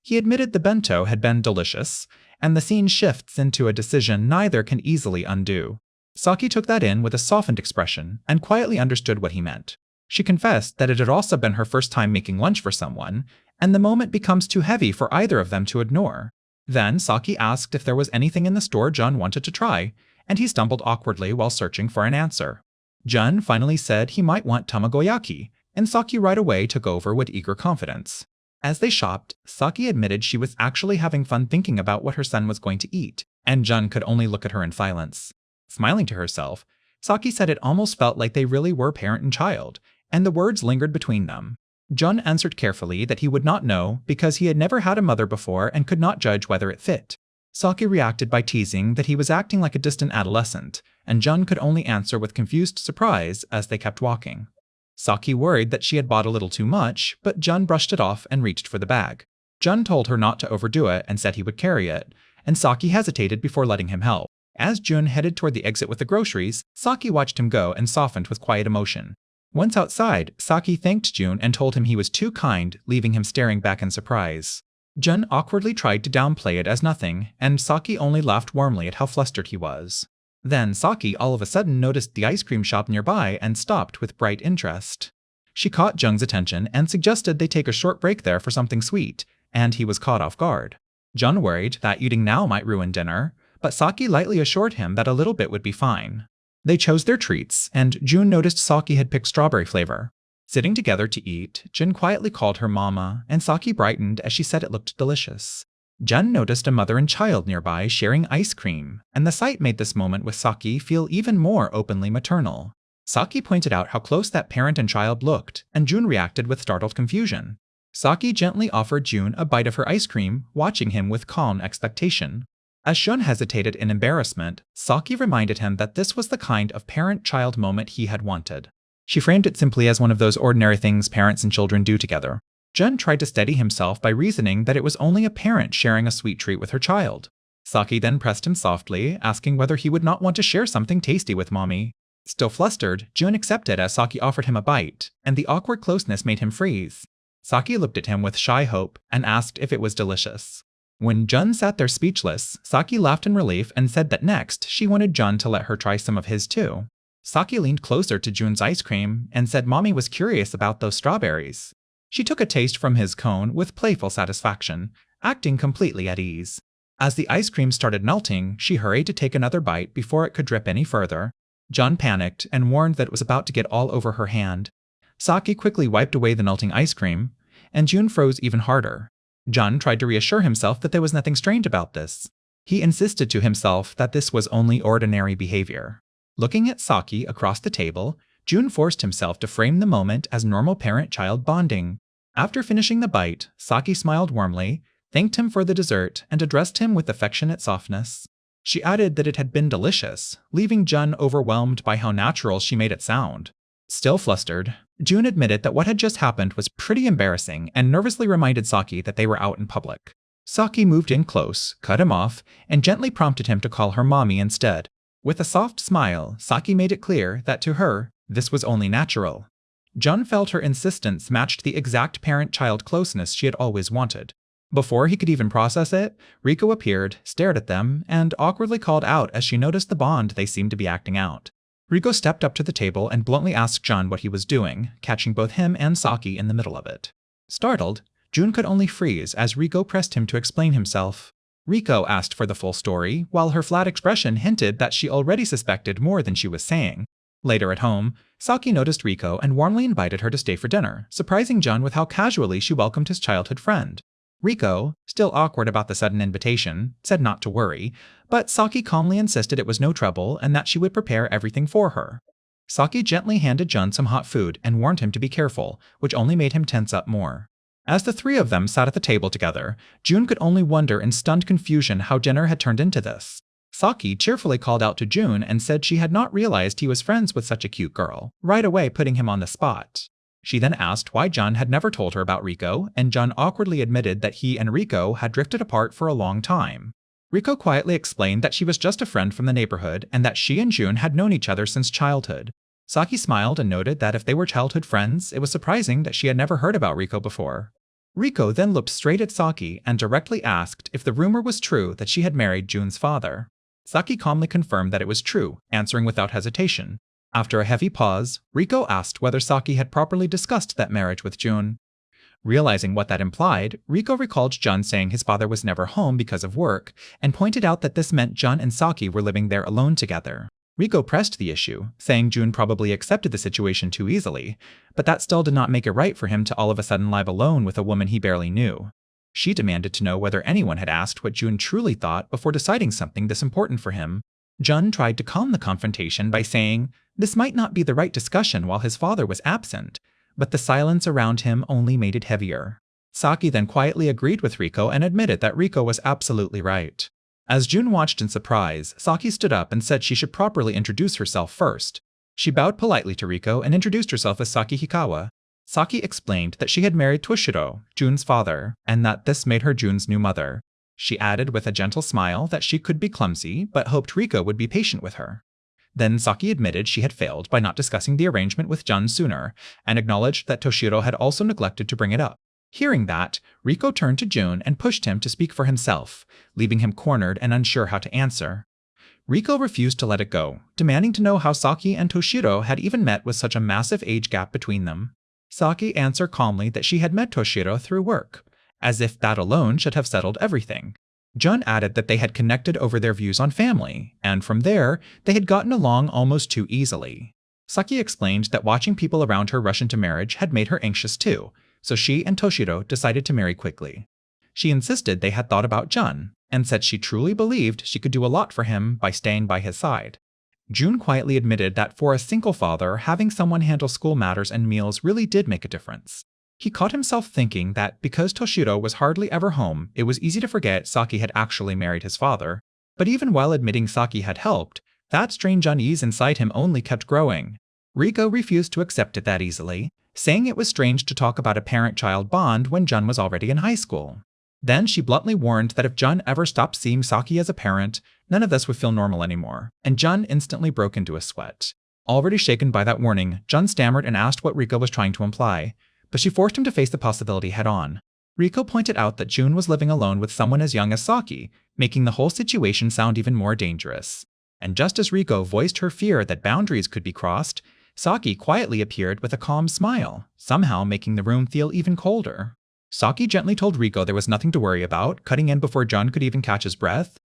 He admitted the bento had been delicious, and the scene shifts into a decision neither can easily undo. Saki took that in with a softened expression and quietly understood what he meant. She confessed that it had also been her first time making lunch for someone, and the moment becomes too heavy for either of them to ignore. Then Saki asked if there was anything in the store Jun wanted to try, and he stumbled awkwardly while searching for an answer. Jun finally said he might want tamagoyaki, and Saki right away took over with eager confidence. As they shopped, Saki admitted she was actually having fun thinking about what her son was going to eat, and Jun could only look at her in silence. Smiling to herself, Saki said it almost felt like they really were parent and child, and the words lingered between them. Jun answered carefully that he would not know because he had never had a mother before and could not judge whether it fit. Saki reacted by teasing that he was acting like a distant adolescent, and Jun could only answer with confused surprise as they kept walking. Saki worried that she had bought a little too much, but Jun brushed it off and reached for the bag. Jun told her not to overdo it and said he would carry it, and Saki hesitated before letting him help. As Jun headed toward the exit with the groceries, Saki watched him go and softened with quiet emotion. Once outside, Saki thanked Jun and told him he was too kind, leaving him staring back in surprise. Jun awkwardly tried to downplay it as nothing, and Saki only laughed warmly at how flustered he was. Then Saki all of a sudden noticed the ice cream shop nearby and stopped with bright interest. She caught Jung's attention and suggested they take a short break there for something sweet, and he was caught off guard. Jun worried that eating now might ruin dinner, but Saki lightly assured him that a little bit would be fine. They chose their treats, and Jun noticed Saki had picked strawberry flavor. Sitting together to eat, Jun quietly called her mama, and Saki brightened as she said it looked delicious. Jun noticed a mother and child nearby sharing ice cream, and the sight made this moment with Saki feel even more openly maternal. Saki pointed out how close that parent and child looked, and Jun reacted with startled confusion. Saki gently offered Jun a bite of her ice cream, watching him with calm expectation. As Jun hesitated in embarrassment, Saki reminded him that this was the kind of parent-child moment he had wanted. She framed it simply as one of those ordinary things parents and children do together. Jun tried to steady himself by reasoning that it was only a parent sharing a sweet treat with her child. Saki then pressed him softly, asking whether he would not want to share something tasty with mommy. Still flustered, Jun accepted as Saki offered him a bite, and the awkward closeness made him freeze. Saki looked at him with shy hope and asked if it was delicious. When Jun sat there speechless, Saki laughed in relief and said that next she wanted Jun to let her try some of his too. Saki leaned closer to Jun's ice cream and said mommy was curious about those strawberries. She took a taste from his cone with playful satisfaction, acting completely at ease. As the ice cream started melting, she hurried to take another bite before it could drip any further. Jun panicked and warned that it was about to get all over her hand. Saki quickly wiped away the melting ice cream, and Jun froze even harder. Jun tried to reassure himself that there was nothing strange about this. He insisted to himself that this was only ordinary behavior. Looking at Saki across the table, Jun forced himself to frame the moment as normal parent-child bonding. After finishing the bite, Saki smiled warmly, thanked him for the dessert, and addressed him with affectionate softness. She added that it had been delicious, leaving Jun overwhelmed by how natural she made it sound. Still flustered, Jun admitted that what had just happened was pretty embarrassing and nervously reminded Saki that they were out in public. Saki moved in close, cut him off, and gently prompted him to call her mommy instead. With a soft smile, Saki made it clear that to her, this was only natural. Jun felt her insistence matched the exact parent-child closeness she had always wanted. Before he could even process it, Rico appeared, stared at them, and awkwardly called out as she noticed the bond they seemed to be acting out. Rico stepped up to the table and bluntly asked Jun what he was doing, catching both him and Saki in the middle of it. Startled, Jun could only freeze as Rico pressed him to explain himself. Rico asked for the full story, while her flat expression hinted that she already suspected more than she was saying. Later at home, Saki noticed Rico and warmly invited her to stay for dinner, surprising Jun with how casually she welcomed his childhood friend. Rico, still awkward about the sudden invitation, said not to worry, but Saki calmly insisted it was no trouble and that she would prepare everything for her. Saki gently handed Jun some hot food and warned him to be careful, which only made him tense up more. As the three of them sat at the table together, Jun could only wonder in stunned confusion how dinner had turned into this. Saki cheerfully called out to Jun and said she had not realized he was friends with such a cute girl, right away putting him on the spot. She then asked why Jun had never told her about Rico, and Jun awkwardly admitted that he and Rico had drifted apart for a long time. Rico quietly explained that she was just a friend from the neighborhood and that she and Jun had known each other since childhood. Saki smiled and noted that if they were childhood friends, it was surprising that she had never heard about Rico before. Rico then looked straight at Saki and directly asked if the rumor was true that she had married Jun's father. Saki calmly confirmed that it was true, answering without hesitation. After a heavy pause, Rico asked whether Saki had properly discussed that marriage with Jun. Realizing what that implied, Rico recalled Jun saying his father was never home because of work, and pointed out that this meant Jun and Saki were living there alone together. Rico pressed the issue, saying Jun probably accepted the situation too easily, but that still did not make it right for him to all of a sudden live alone with a woman he barely knew. She demanded to know whether anyone had asked what Jun truly thought before deciding something this important for him. Jun tried to calm the confrontation by saying this might not be the right discussion while his father was absent, but the silence around him only made it heavier. Saki then quietly agreed with Rico and admitted that Rico was absolutely right. As Jun watched in surprise, Saki stood up and said she should properly introduce herself first. She bowed politely to Rico and introduced herself as Saki Hikawa. Saki explained that she had married Toshiro, Jun's father, and that this made her Jun's new mother. She added with a gentle smile that she could be clumsy, but hoped Rico would be patient with her. Then Saki admitted she had failed by not discussing the arrangement with Jun sooner, and acknowledged that Toshiro had also neglected to bring it up. Hearing that, Rico turned to Jun and pushed him to speak for himself, leaving him cornered and unsure how to answer. Rico refused to let it go, demanding to know how Saki and Toshiro had even met with such a massive age gap between them. Saki answered calmly that she had met Toshiro through work, as if that alone should have settled everything. Jun added that they had connected over their views on family, and from there, they had gotten along almost too easily. Saki explained that watching people around her rush into marriage had made her anxious too, so she and Toshiro decided to marry quickly. She insisted they had thought about Jun, and said she truly believed she could do a lot for him by staying by his side. Jun quietly admitted that for a single father, having someone handle school matters and meals really did make a difference. He caught himself thinking that because Toshiro was hardly ever home, it was easy to forget Saki had actually married his father. But even while admitting Saki had helped, that strange unease inside him only kept growing. Rico refused to accept it that easily, saying it was strange to talk about a parent-child bond when Jun was already in high school. Then she bluntly warned that if Jun ever stopped seeing Saki as a parent, none of this would feel normal anymore, and Jun instantly broke into a sweat. Already shaken by that warning, Jun stammered and asked what Rico was trying to imply, but she forced him to face the possibility head-on. Rico pointed out that Jun was living alone with someone as young as Saki, making the whole situation sound even more dangerous. And just as Rico voiced her fear that boundaries could be crossed, Saki quietly appeared with a calm smile, somehow making the room feel even colder. Saki gently told Rico there was nothing to worry about, cutting in before Jun could even catch his breath.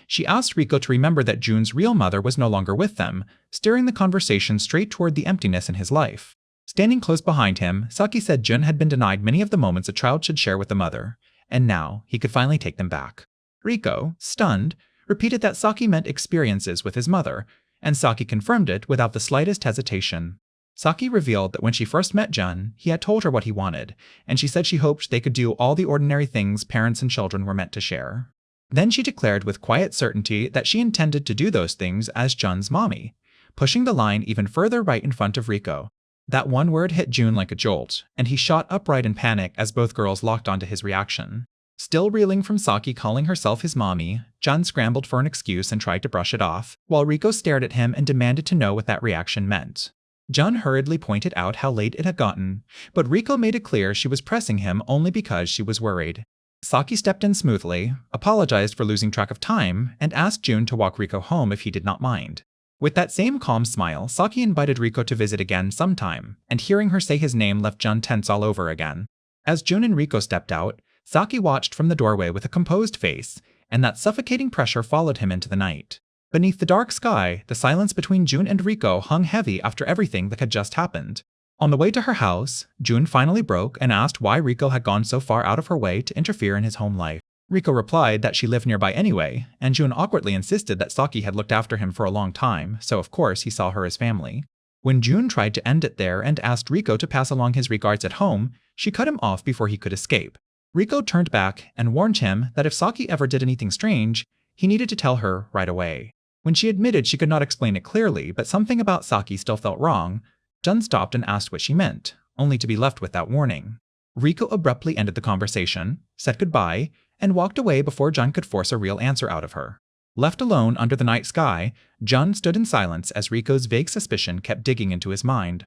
She asked Rico to remember that Jun's real mother was no longer with them, steering the conversation straight toward the emptiness in his life. Standing close behind him, Saki said Jun had been denied many of the moments a child should share with a mother, and now he could finally take them back. Rico, stunned, repeated that Saki meant experiences with his mother, and Saki confirmed it without the slightest hesitation. Saki revealed that when she first met Jun, he had told her what he wanted, and she said she hoped they could do all the ordinary things parents and children were meant to share. Then she declared with quiet certainty that she intended to do those things as Jun's mommy, pushing the line even further right in front of Rico. That one word hit Jun like a jolt, and he shot upright in panic as both girls locked onto his reaction. Still reeling from Saki calling herself his mommy, Jun scrambled for an excuse and tried to brush it off, while Rico stared at him and demanded to know what that reaction meant. Jun hurriedly pointed out how late it had gotten, but Rico made it clear she was pressing him only because she was worried. Saki stepped in smoothly, apologized for losing track of time, and asked Jun to walk Rico home if he did not mind. With that same calm smile, Saki invited Rico to visit again sometime, and hearing her say his name left Jun tense all over again. As Jun and Rico stepped out, Saki watched from the doorway with a composed face, and that suffocating pressure followed him into the night. Beneath the dark sky, the silence between Jun and Rico hung heavy after everything that had just happened. On the way to her house, Jun finally broke and asked why Rico had gone so far out of her way to interfere in his home life. Rico replied that she lived nearby anyway, and Jun awkwardly insisted that Saki had looked after him for a long time, so of course he saw her as family. When Jun tried to end it there and asked Rico to pass along his regards at home, she cut him off before he could escape. Rico turned back and warned him that if Saki ever did anything strange, he needed to tell her right away. When she admitted she could not explain it clearly, but something about Saki still felt wrong, Jun stopped and asked what she meant, only to be left with that warning. Rico abruptly ended the conversation, said goodbye, and walked away before Jun could force a real answer out of her. Left alone under the night sky, Jun stood in silence as Rico's vague suspicion kept digging into his mind.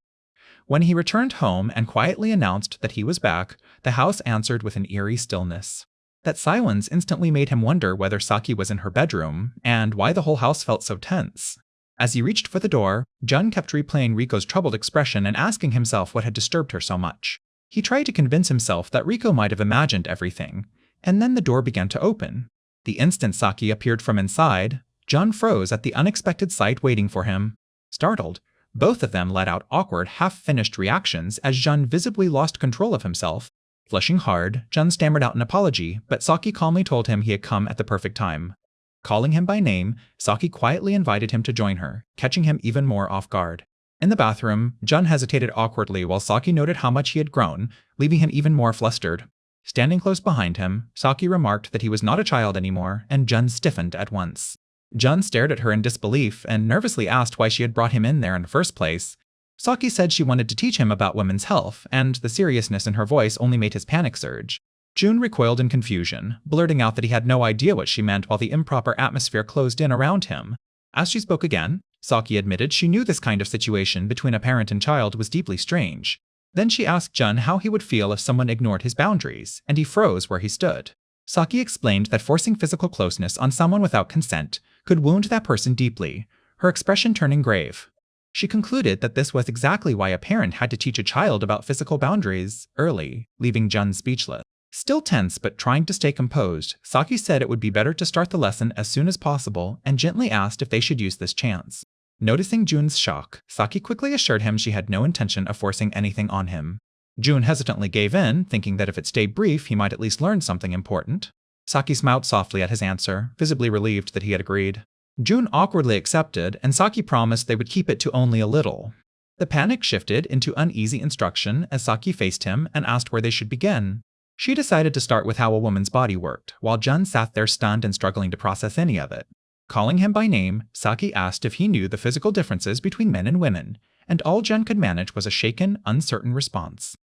When he returned home and quietly announced that he was back, the house answered with an eerie stillness. That silence instantly made him wonder whether Saki was in her bedroom, and why the whole house felt so tense. As he reached for the door, Jun kept replaying Rico's troubled expression and asking himself what had disturbed her so much. He tried to convince himself that Rico might have imagined everything, and then the door began to open. The instant Saki appeared from inside, Jun froze at the unexpected sight waiting for him. Startled, both of them let out awkward, half-finished reactions as Jun visibly lost control of himself. Flushing hard, Jun stammered out an apology, but Saki calmly told him he had come at the perfect time. Calling him by name, Saki quietly invited him to join her, catching him even more off guard. In the bathroom, Jun hesitated awkwardly while Saki noted how much he had grown, leaving him even more flustered. Standing close behind him, Saki remarked that he was not a child anymore, and Jun stiffened at once. Jun stared at her in disbelief and nervously asked why she had brought him in there in the first place. Saki said she wanted to teach him about women's health, and the seriousness in her voice only made his panic surge. Jun recoiled in confusion, blurting out that he had no idea what she meant while the improper atmosphere closed in around him. As she spoke again, Saki admitted she knew this kind of situation between a parent and child was deeply strange. Then she asked Jun how he would feel if someone ignored his boundaries, and he froze where he stood. Saki explained that forcing physical closeness on someone without consent could wound that person deeply, her expression turning grave. She concluded that this was exactly why a parent had to teach a child about physical boundaries early, leaving Jun speechless. Still tense but trying to stay composed, Saki said it would be better to start the lesson as soon as possible and gently asked if they should use this chance. Noticing Jun's shock, Saki quickly assured him she had no intention of forcing anything on him. Jun hesitantly gave in, thinking that if it stayed brief he might at least learn something important. Saki smiled softly at his answer, visibly relieved that he had agreed. Jun awkwardly accepted, and Saki promised they would keep it to only a little. The panic shifted into uneasy instruction as Saki faced him and asked where they should begin. She decided to start with how a woman's body worked, while Jun sat there stunned and struggling to process any of it. Calling him by name, Saki asked if he knew the physical differences between men and women, and all Jun could manage was a shaken, uncertain response.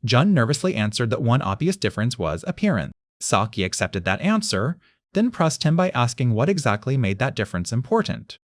Jun nervously answered that one obvious difference was appearance. Saki accepted that answer, then pressed him by asking what exactly made that difference important.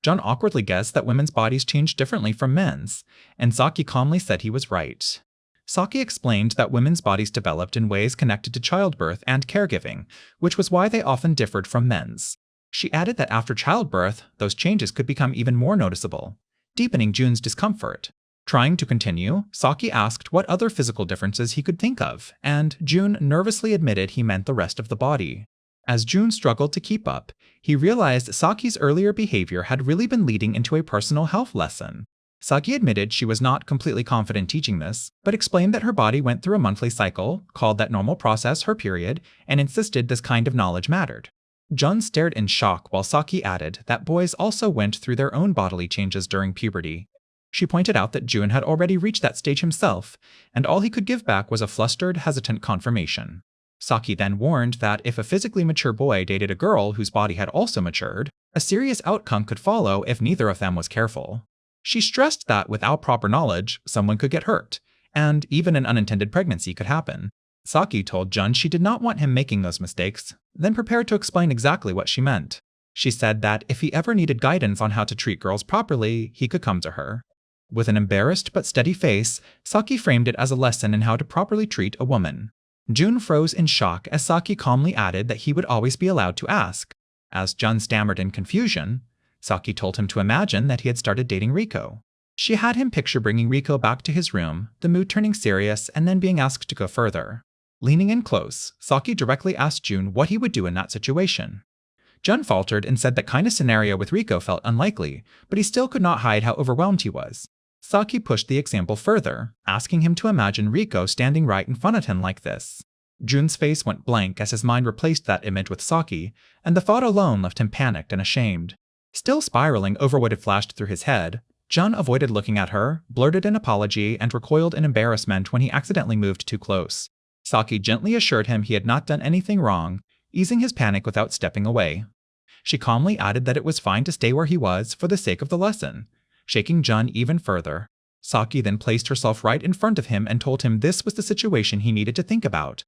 Jun awkwardly guessed that women's bodies changed differently from men's, and Saki calmly said he was right. Saki explained that women's bodies developed in ways connected to childbirth and caregiving, which was why they often differed from men's. She added that after childbirth, those changes could become even more noticeable, deepening Jun's discomfort. Trying to continue, Saki asked what other physical differences he could think of, and Jun nervously admitted he meant the rest of the body. As Jun struggled to keep up, he realized Saki's earlier behavior had really been leading into a personal health lesson. Saki admitted she was not completely confident teaching this, but explained that her body went through a monthly cycle, called that normal process her period, and insisted this kind of knowledge mattered. Jun stared in shock while Saki added that boys also went through their own bodily changes during puberty. She pointed out that Jun had already reached that stage himself, and all he could give back was a flustered, hesitant confirmation. Saki then warned that if a physically mature boy dated a girl whose body had also matured, a serious outcome could follow if neither of them was careful. She stressed that without proper knowledge, someone could get hurt, and even an unintended pregnancy could happen. Saki told Jun she did not want him making those mistakes, then prepared to explain exactly what she meant. She said that if he ever needed guidance on how to treat girls properly, he could come to her. With an embarrassed but steady face, Saki framed it as a lesson in how to properly treat a woman. Jun froze in shock as Saki calmly added that he would always be allowed to ask. As Jun stammered in confusion, Saki told him to imagine that he had started dating Rico. She had him picture bringing Rico back to his room, the mood turning serious, and then being asked to go further. Leaning in close, Saki directly asked Jun what he would do in that situation. Jun faltered and said that kind of scenario with Rico felt unlikely, but he still could not hide how overwhelmed he was. Saki pushed the example further, asking him to imagine Rico standing right in front of him like this. Jun's face went blank as his mind replaced that image with Saki, and the thought alone left him panicked and ashamed. Still spiraling over what had flashed through his head, Jun avoided looking at her, blurted an apology, and recoiled in embarrassment when he accidentally moved too close. Saki gently assured him he had not done anything wrong, easing his panic without stepping away. She calmly added that it was fine to stay where he was for the sake of the lesson, shaking Jun even further. Saki then placed herself right in front of him and told him this was the situation he needed to think about.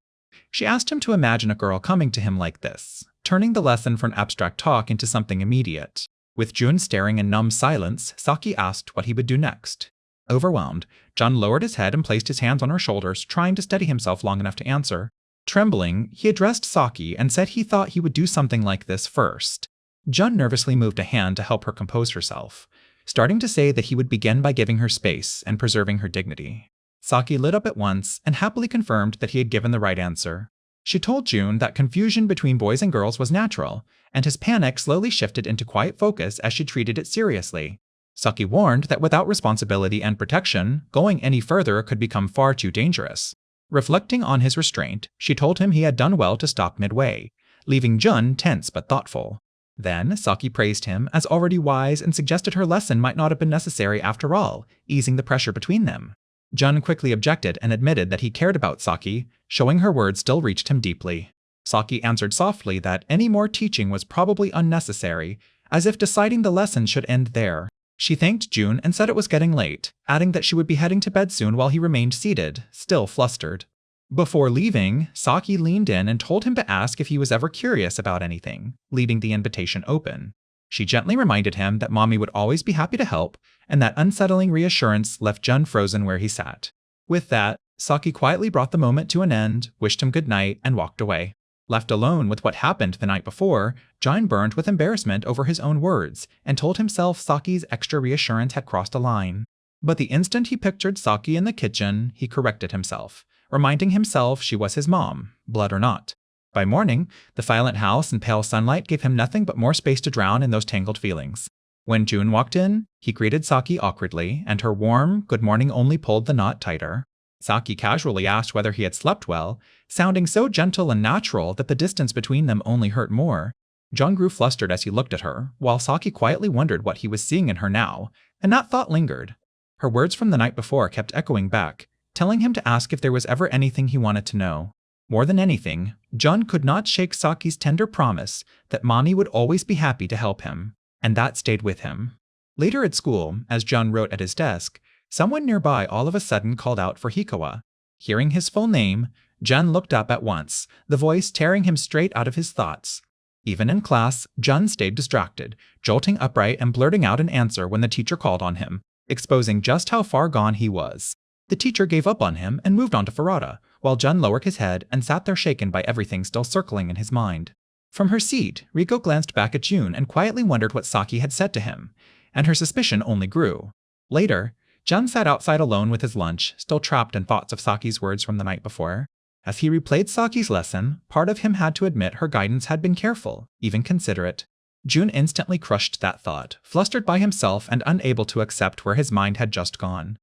She asked him to imagine a girl coming to him like this, turning the lesson from abstract talk into something immediate. With Jun staring in numb silence, Saki asked what he would do next. Overwhelmed, Jun lowered his head and placed his hands on her shoulders, trying to steady himself long enough to answer. Trembling, he addressed Saki and said he thought he would do something like this first. Jun nervously moved a hand to help her compose herself, starting to say that he would begin by giving her space and preserving her dignity. Saki lit up at once and happily confirmed that he had given the right answer. She told Jun that confusion between boys and girls was natural, and his panic slowly shifted into quiet focus as she treated it seriously. Saki warned that without responsibility and protection, going any further could become far too dangerous. Reflecting on his restraint, she told him he had done well to stop midway, leaving Jun tense but thoughtful. Then, Saki praised him as already wise and suggested her lesson might not have been necessary after all, easing the pressure between them. Jun quickly objected and admitted that he cared about Saki, showing her words still reached him deeply. Saki answered softly that any more teaching was probably unnecessary, as if deciding the lesson should end there. She thanked Jun and said it was getting late, adding that she would be heading to bed soon while he remained seated, still flustered. Before leaving, Saki leaned in and told him to ask if he was ever curious about anything, leaving the invitation open. She gently reminded him that Mommy would always be happy to help, and that unsettling reassurance left Jun frozen where he sat. With that, Saki quietly brought the moment to an end, wished him good night, and walked away. Left alone with what happened the night before, Jun burned with embarrassment over his own words, and told himself Saki's extra reassurance had crossed a line. But the instant he pictured Saki in the kitchen, he corrected himself, reminding himself she was his mom, blood or not. By morning, the silent house and pale sunlight gave him nothing but more space to drown in those tangled feelings. When Jun walked in, he greeted Saki awkwardly, and her warm good morning only pulled the knot tighter. Saki casually asked whether he had slept well, sounding so gentle and natural that the distance between them only hurt more. Jun grew flustered as he looked at her, while Saki quietly wondered what he was seeing in her now, and that thought lingered. Her words from the night before kept echoing back, telling him to ask if there was ever anything he wanted to know. More than anything, Jun could not shake Saki's tender promise that Mommy would always be happy to help him, and that stayed with him. Later at school, as Jun wrote at his desk, Someone nearby all of a sudden called out for Hikawa. Hearing his full name, Jun looked up at once, the voice tearing him straight out of his thoughts. Even in class, Jun stayed distracted, jolting upright and blurting out an answer when the teacher called on him, exposing just how far gone he was. The teacher gave up on him and moved on to Farada, while Jun lowered his head and sat there shaken by everything still circling in his mind. From her seat, Rico glanced back at Jun and quietly wondered what Saki had said to him, and her suspicion only grew. Later, Jun sat outside alone with his lunch, still trapped in thoughts of Saki's words from the night before. As he replayed Saki's lesson, part of him had to admit her guidance had been careful, even considerate. Jun instantly crushed that thought, flustered by himself and unable to accept where his mind had just gone.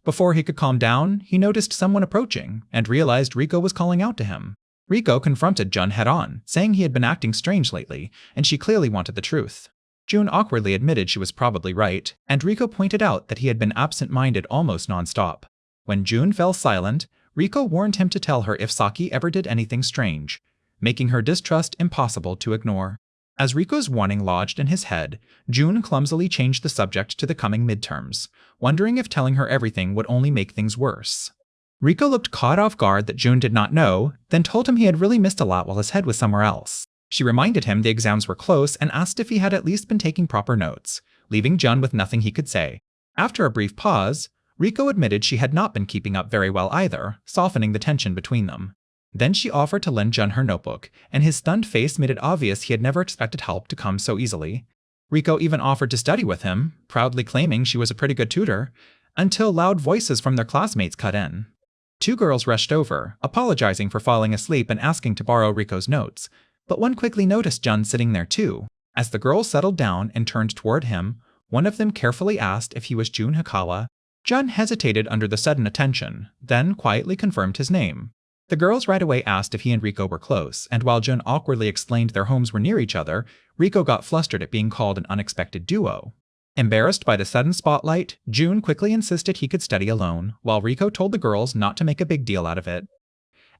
Before he could calm down, he noticed someone approaching, and realized Rico was calling out to him. Rico confronted Jun head-on, saying he had been acting strange lately, and she clearly wanted the truth. Jun awkwardly admitted she was probably right, and Rico pointed out that he had been absent-minded almost non-stop. When Jun fell silent, Rico warned him to tell her if Saki ever did anything strange, making her distrust impossible to ignore. As Rico's warning lodged in his head, Jun clumsily changed the subject to the coming midterms, wondering if telling her everything would only make things worse. Rico looked caught off guard that Jun did not know, then told him he had really missed a lot while his head was somewhere else. She reminded him the exams were close and asked if he had at least been taking proper notes, leaving Jun with nothing he could say. After a brief pause, Rico admitted she had not been keeping up very well either, softening the tension between them. Then she offered to lend Jun her notebook, and his stunned face made it obvious he had never expected help to come so easily. Rico even offered to study with him, proudly claiming she was a pretty good tutor, until loud voices from their classmates cut in. Two girls rushed over, apologizing for falling asleep and asking to borrow Rico's notes, but one quickly noticed Jun sitting there too. As the girls settled down and turned toward him, one of them carefully asked if he was Jun Hikawa. Jun hesitated under the sudden attention, then quietly confirmed his name. The girls right away asked if he and Rico were close, and while Jun awkwardly explained their homes were near each other, Rico got flustered at being called an unexpected duo. Embarrassed by the sudden spotlight, Jun quickly insisted he could study alone, while Rico told the girls not to make a big deal out of it.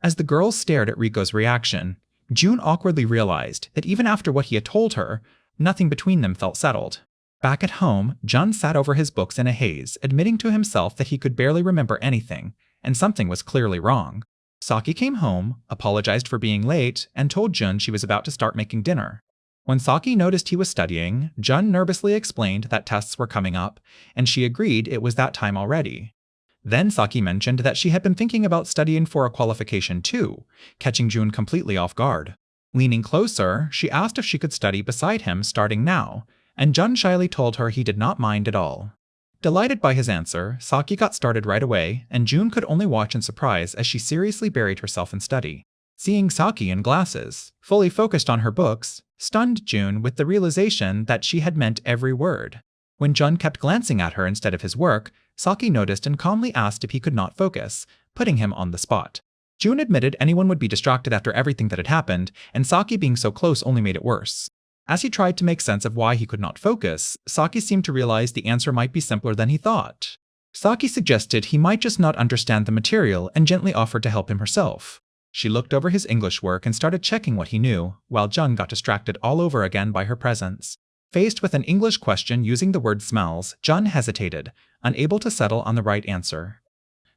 As the girls stared at Rico's reaction, Jun awkwardly realized that even after what he had told her, nothing between them felt settled. Back at home, Jun sat over his books in a haze, admitting to himself that he could barely remember anything, and something was clearly wrong. Saki came home, apologized for being late, and told Jun she was about to start making dinner. When Saki noticed he was studying, Jun nervously explained that tests were coming up, and she agreed it was that time already. Then Saki mentioned that she had been thinking about studying for a qualification too, catching Jun completely off guard. Leaning closer, she asked if she could study beside him starting now, and Jun shyly told her he did not mind at all. Delighted by his answer, Saki got started right away, and Jun could only watch in surprise as she seriously buried herself in study. Seeing Saki in glasses, fully focused on her books, stunned Jun with the realization that she had meant every word. When Jun kept glancing at her instead of his work, Saki noticed and calmly asked if he could not focus, putting him on the spot. Jun admitted anyone would be distracted after everything that had happened, and Saki being so close only made it worse. As he tried to make sense of why he could not focus, Saki seemed to realize the answer might be simpler than he thought. Saki suggested he might just not understand the material and gently offered to help him herself. She looked over his English work and started checking what he knew, while Jun got distracted all over again by her presence. Faced with an English question using the word smells, Jun hesitated, unable to settle on the right answer.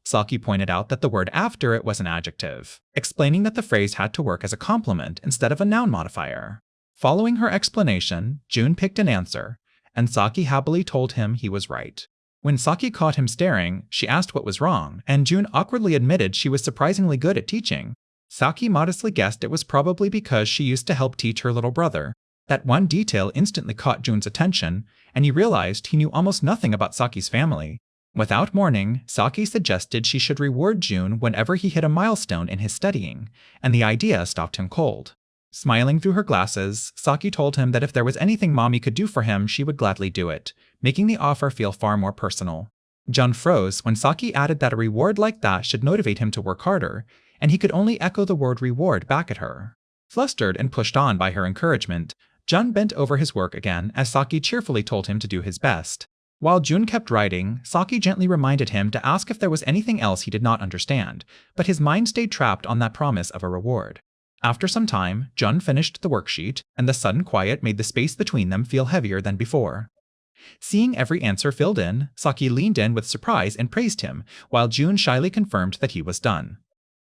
Saki pointed out that the word after it was an adjective, explaining that the phrase had to work as a complement instead of a noun modifier. Following her explanation, Jun picked an answer, and Saki happily told him he was right. When Saki caught him staring, she asked what was wrong, and Jun awkwardly admitted she was surprisingly good at teaching. Saki modestly guessed it was probably because she used to help teach her little brother. That one detail instantly caught Jun's attention, and he realized he knew almost nothing about Saki's family. Without warning, Saki suggested she should reward Jun whenever he hit a milestone in his studying, and the idea stopped him cold. Smiling through her glasses, Saki told him that if there was anything Mommy could do for him, she would gladly do it, making the offer feel far more personal. Jun froze when Saki added that a reward like that should motivate him to work harder, and he could only echo the word reward back at her. Flustered and pushed on by her encouragement, Jun bent over his work again as Saki cheerfully told him to do his best. While Jun kept writing, Saki gently reminded him to ask if there was anything else he did not understand, but his mind stayed trapped on that promise of a reward. After some time, Jun finished the worksheet, and the sudden quiet made the space between them feel heavier than before. Seeing every answer filled in, Saki leaned in with surprise and praised him, while June shyly confirmed that he was done.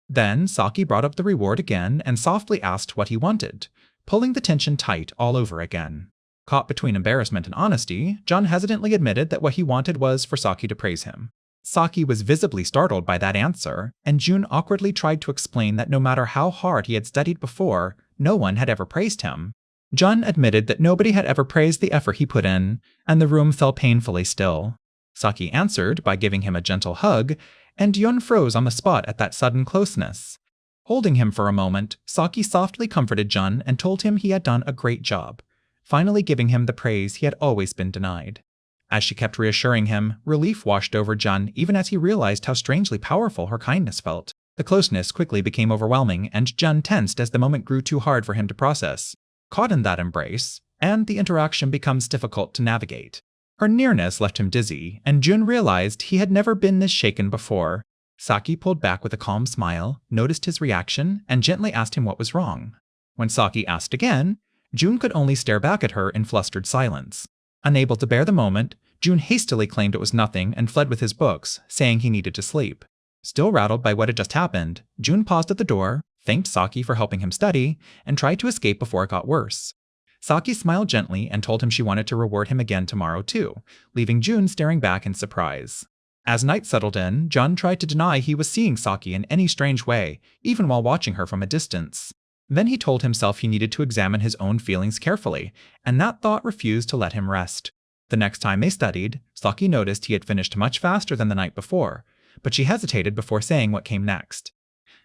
Then Saki brought up the reward again and softly asked what he wanted, pulling the tension tight all over again. Caught between embarrassment and honesty, Jun hesitantly admitted that what he wanted was for Saki to praise him. Saki was visibly startled by that answer, and Jun awkwardly tried to explain that no matter how hard he had studied before, no one had ever praised him. Jun admitted that nobody had ever praised the effort he put in, and the room fell painfully still. Saki answered by giving him a gentle hug, and Jun froze on the spot at that sudden closeness. Holding him for a moment, Saki softly comforted Jun and told him he had done a great job, finally giving him the praise he had always been denied. As she kept reassuring him, relief washed over Jun even as he realized how strangely powerful her kindness felt. The closeness quickly became overwhelming, and Jun tensed as the moment grew too hard for him to process. Caught in that embrace, and the interaction becomes difficult to navigate. Her nearness left him dizzy, and Jun realized he had never been this shaken before. Saki pulled back with a calm smile, noticed his reaction, and gently asked him what was wrong. When Saki asked again, Jun could only stare back at her in flustered silence. Unable to bear the moment, Jun hastily claimed it was nothing and fled with his books, saying he needed to sleep. Still rattled by what had just happened, Jun paused at the door, thanked Saki for helping him study, and tried to escape before it got worse. Saki smiled gently and told him she wanted to reward him again tomorrow too, leaving Jun staring back in surprise. As night settled in, Jun tried to deny he was seeing Saki in any strange way, even while watching her from a distance. Then he told himself he needed to examine his own feelings carefully, and that thought refused to let him rest. The next time they studied, Saki noticed he had finished much faster than the night before, but she hesitated before saying what came next.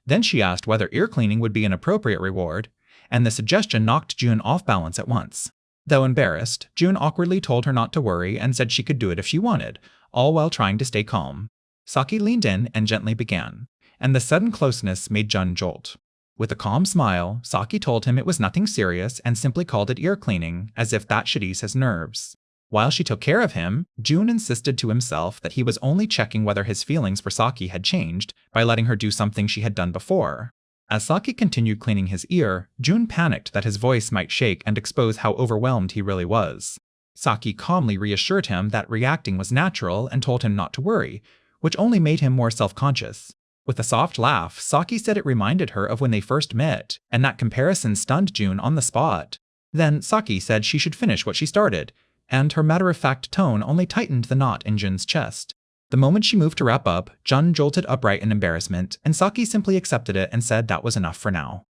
Then she asked whether ear cleaning would be an appropriate reward, and the suggestion knocked Jun off balance at once. Though embarrassed, Jun awkwardly told her not to worry and said she could do it if she wanted, all while trying to stay calm. Saki leaned in and gently began, and the sudden closeness made Jun jolt. With a calm smile, Saki told him it was nothing serious and simply called it ear cleaning, as if that should ease his nerves. While she took care of him, Jun insisted to himself that he was only checking whether his feelings for Saki had changed by letting her do something she had done before. As Saki continued cleaning his ear, Jun panicked that his voice might shake and expose how overwhelmed he really was. Saki calmly reassured him that reacting was natural and told him not to worry, which only made him more self-conscious. With a soft laugh, Saki said it reminded her of when they first met, and that comparison stunned Jun on the spot. Then Saki said she should finish what she started, and her matter-of-fact tone only tightened the knot in Jun's chest. The moment she moved to wrap up, Jun jolted upright in embarrassment, and Saki simply accepted it and said that was enough for now.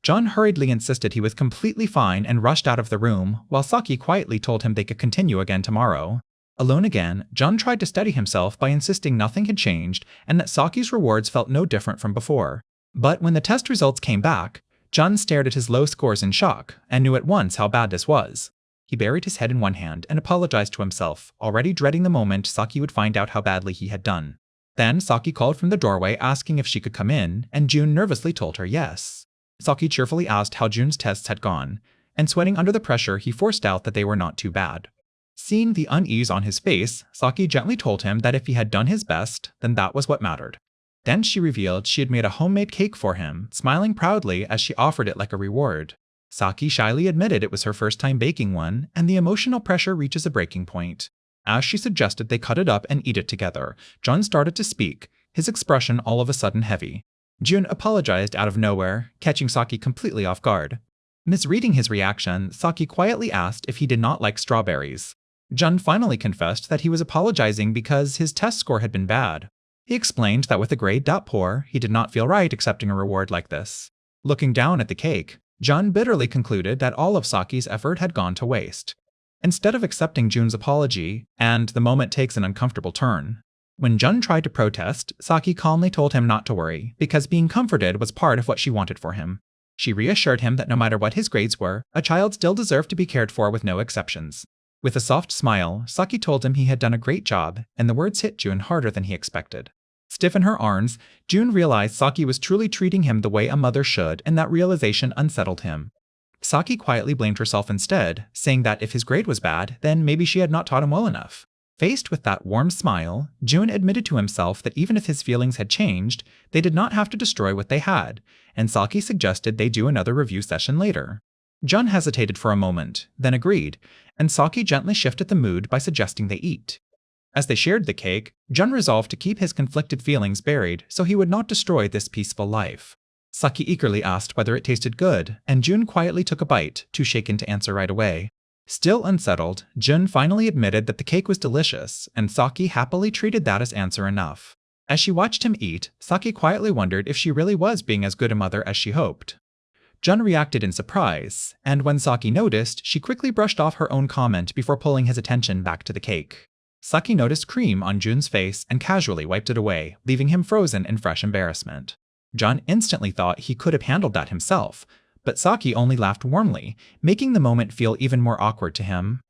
Jun hurriedly insisted he was completely fine and rushed out of the room, while Saki quietly told him they could continue again tomorrow. Alone again, Jun tried to steady himself by insisting nothing had changed and that Saki's rewards felt no different from before. But when the test results came back, Jun stared at his low scores in shock and knew at once how bad this was. He buried his head in one hand and apologized to himself, already dreading the moment Saki would find out how badly he had done. Then Saki called from the doorway asking if she could come in, and Jun nervously told her yes. Saki cheerfully asked how Jun's tests had gone, and sweating under the pressure, he forced out that they were not too bad. Seeing the unease on his face, Saki gently told him that if he had done his best, then that was what mattered. Then she revealed she had made a homemade cake for him, smiling proudly as she offered it like a reward. Saki shyly admitted it was her first time baking one, and the emotional pressure reaches a breaking point. As she suggested they cut it up and eat it together, Jun started to speak, his expression all of a sudden heavy. Jun apologized out of nowhere, catching Saki completely off guard. Misreading his reaction, Saki quietly asked if he did not like strawberries. Jun finally confessed that he was apologizing because his test score had been bad. He explained that with a grade that poor, he did not feel right accepting a reward like this. Looking down at the cake, Jun bitterly concluded that all of Saki's effort had gone to waste. Instead of accepting Jun's apology, and the moment takes an uncomfortable turn. When Jun tried to protest, Saki calmly told him not to worry, because being comforted was part of what she wanted for him. She reassured him that no matter what his grades were, a child still deserved to be cared for with no exceptions. With a soft smile, Saki told him he had done a great job, and the words hit Jun harder than he expected. Stiff in her arms, Jun realized Saki was truly treating him the way a mother should, and that realization unsettled him. Saki quietly blamed herself instead, saying that if his grade was bad, then maybe she had not taught him well enough. Faced with that warm smile, Jun admitted to himself that even if his feelings had changed, they did not have to destroy what they had, and Saki suggested they do another review session later. Jun hesitated for a moment, then agreed, and Saki gently shifted the mood by suggesting they eat. As they shared the cake, Jun resolved to keep his conflicted feelings buried so he would not destroy this peaceful life. Saki eagerly asked whether it tasted good, and Jun quietly took a bite, too shaken to answer right away. Still unsettled, Jun finally admitted that the cake was delicious, and Saki happily treated that as answer enough. As she watched him eat, Saki quietly wondered if she really was being as good a mother as she hoped. Jun reacted in surprise, and when Saki noticed, she quickly brushed off her own comment before pulling his attention back to the cake. Saki noticed cream on Jun's face and casually wiped it away, leaving him frozen in fresh embarrassment. Jun instantly thought he could have handled that himself, but Saki only laughed warmly, making the moment feel even more awkward to him.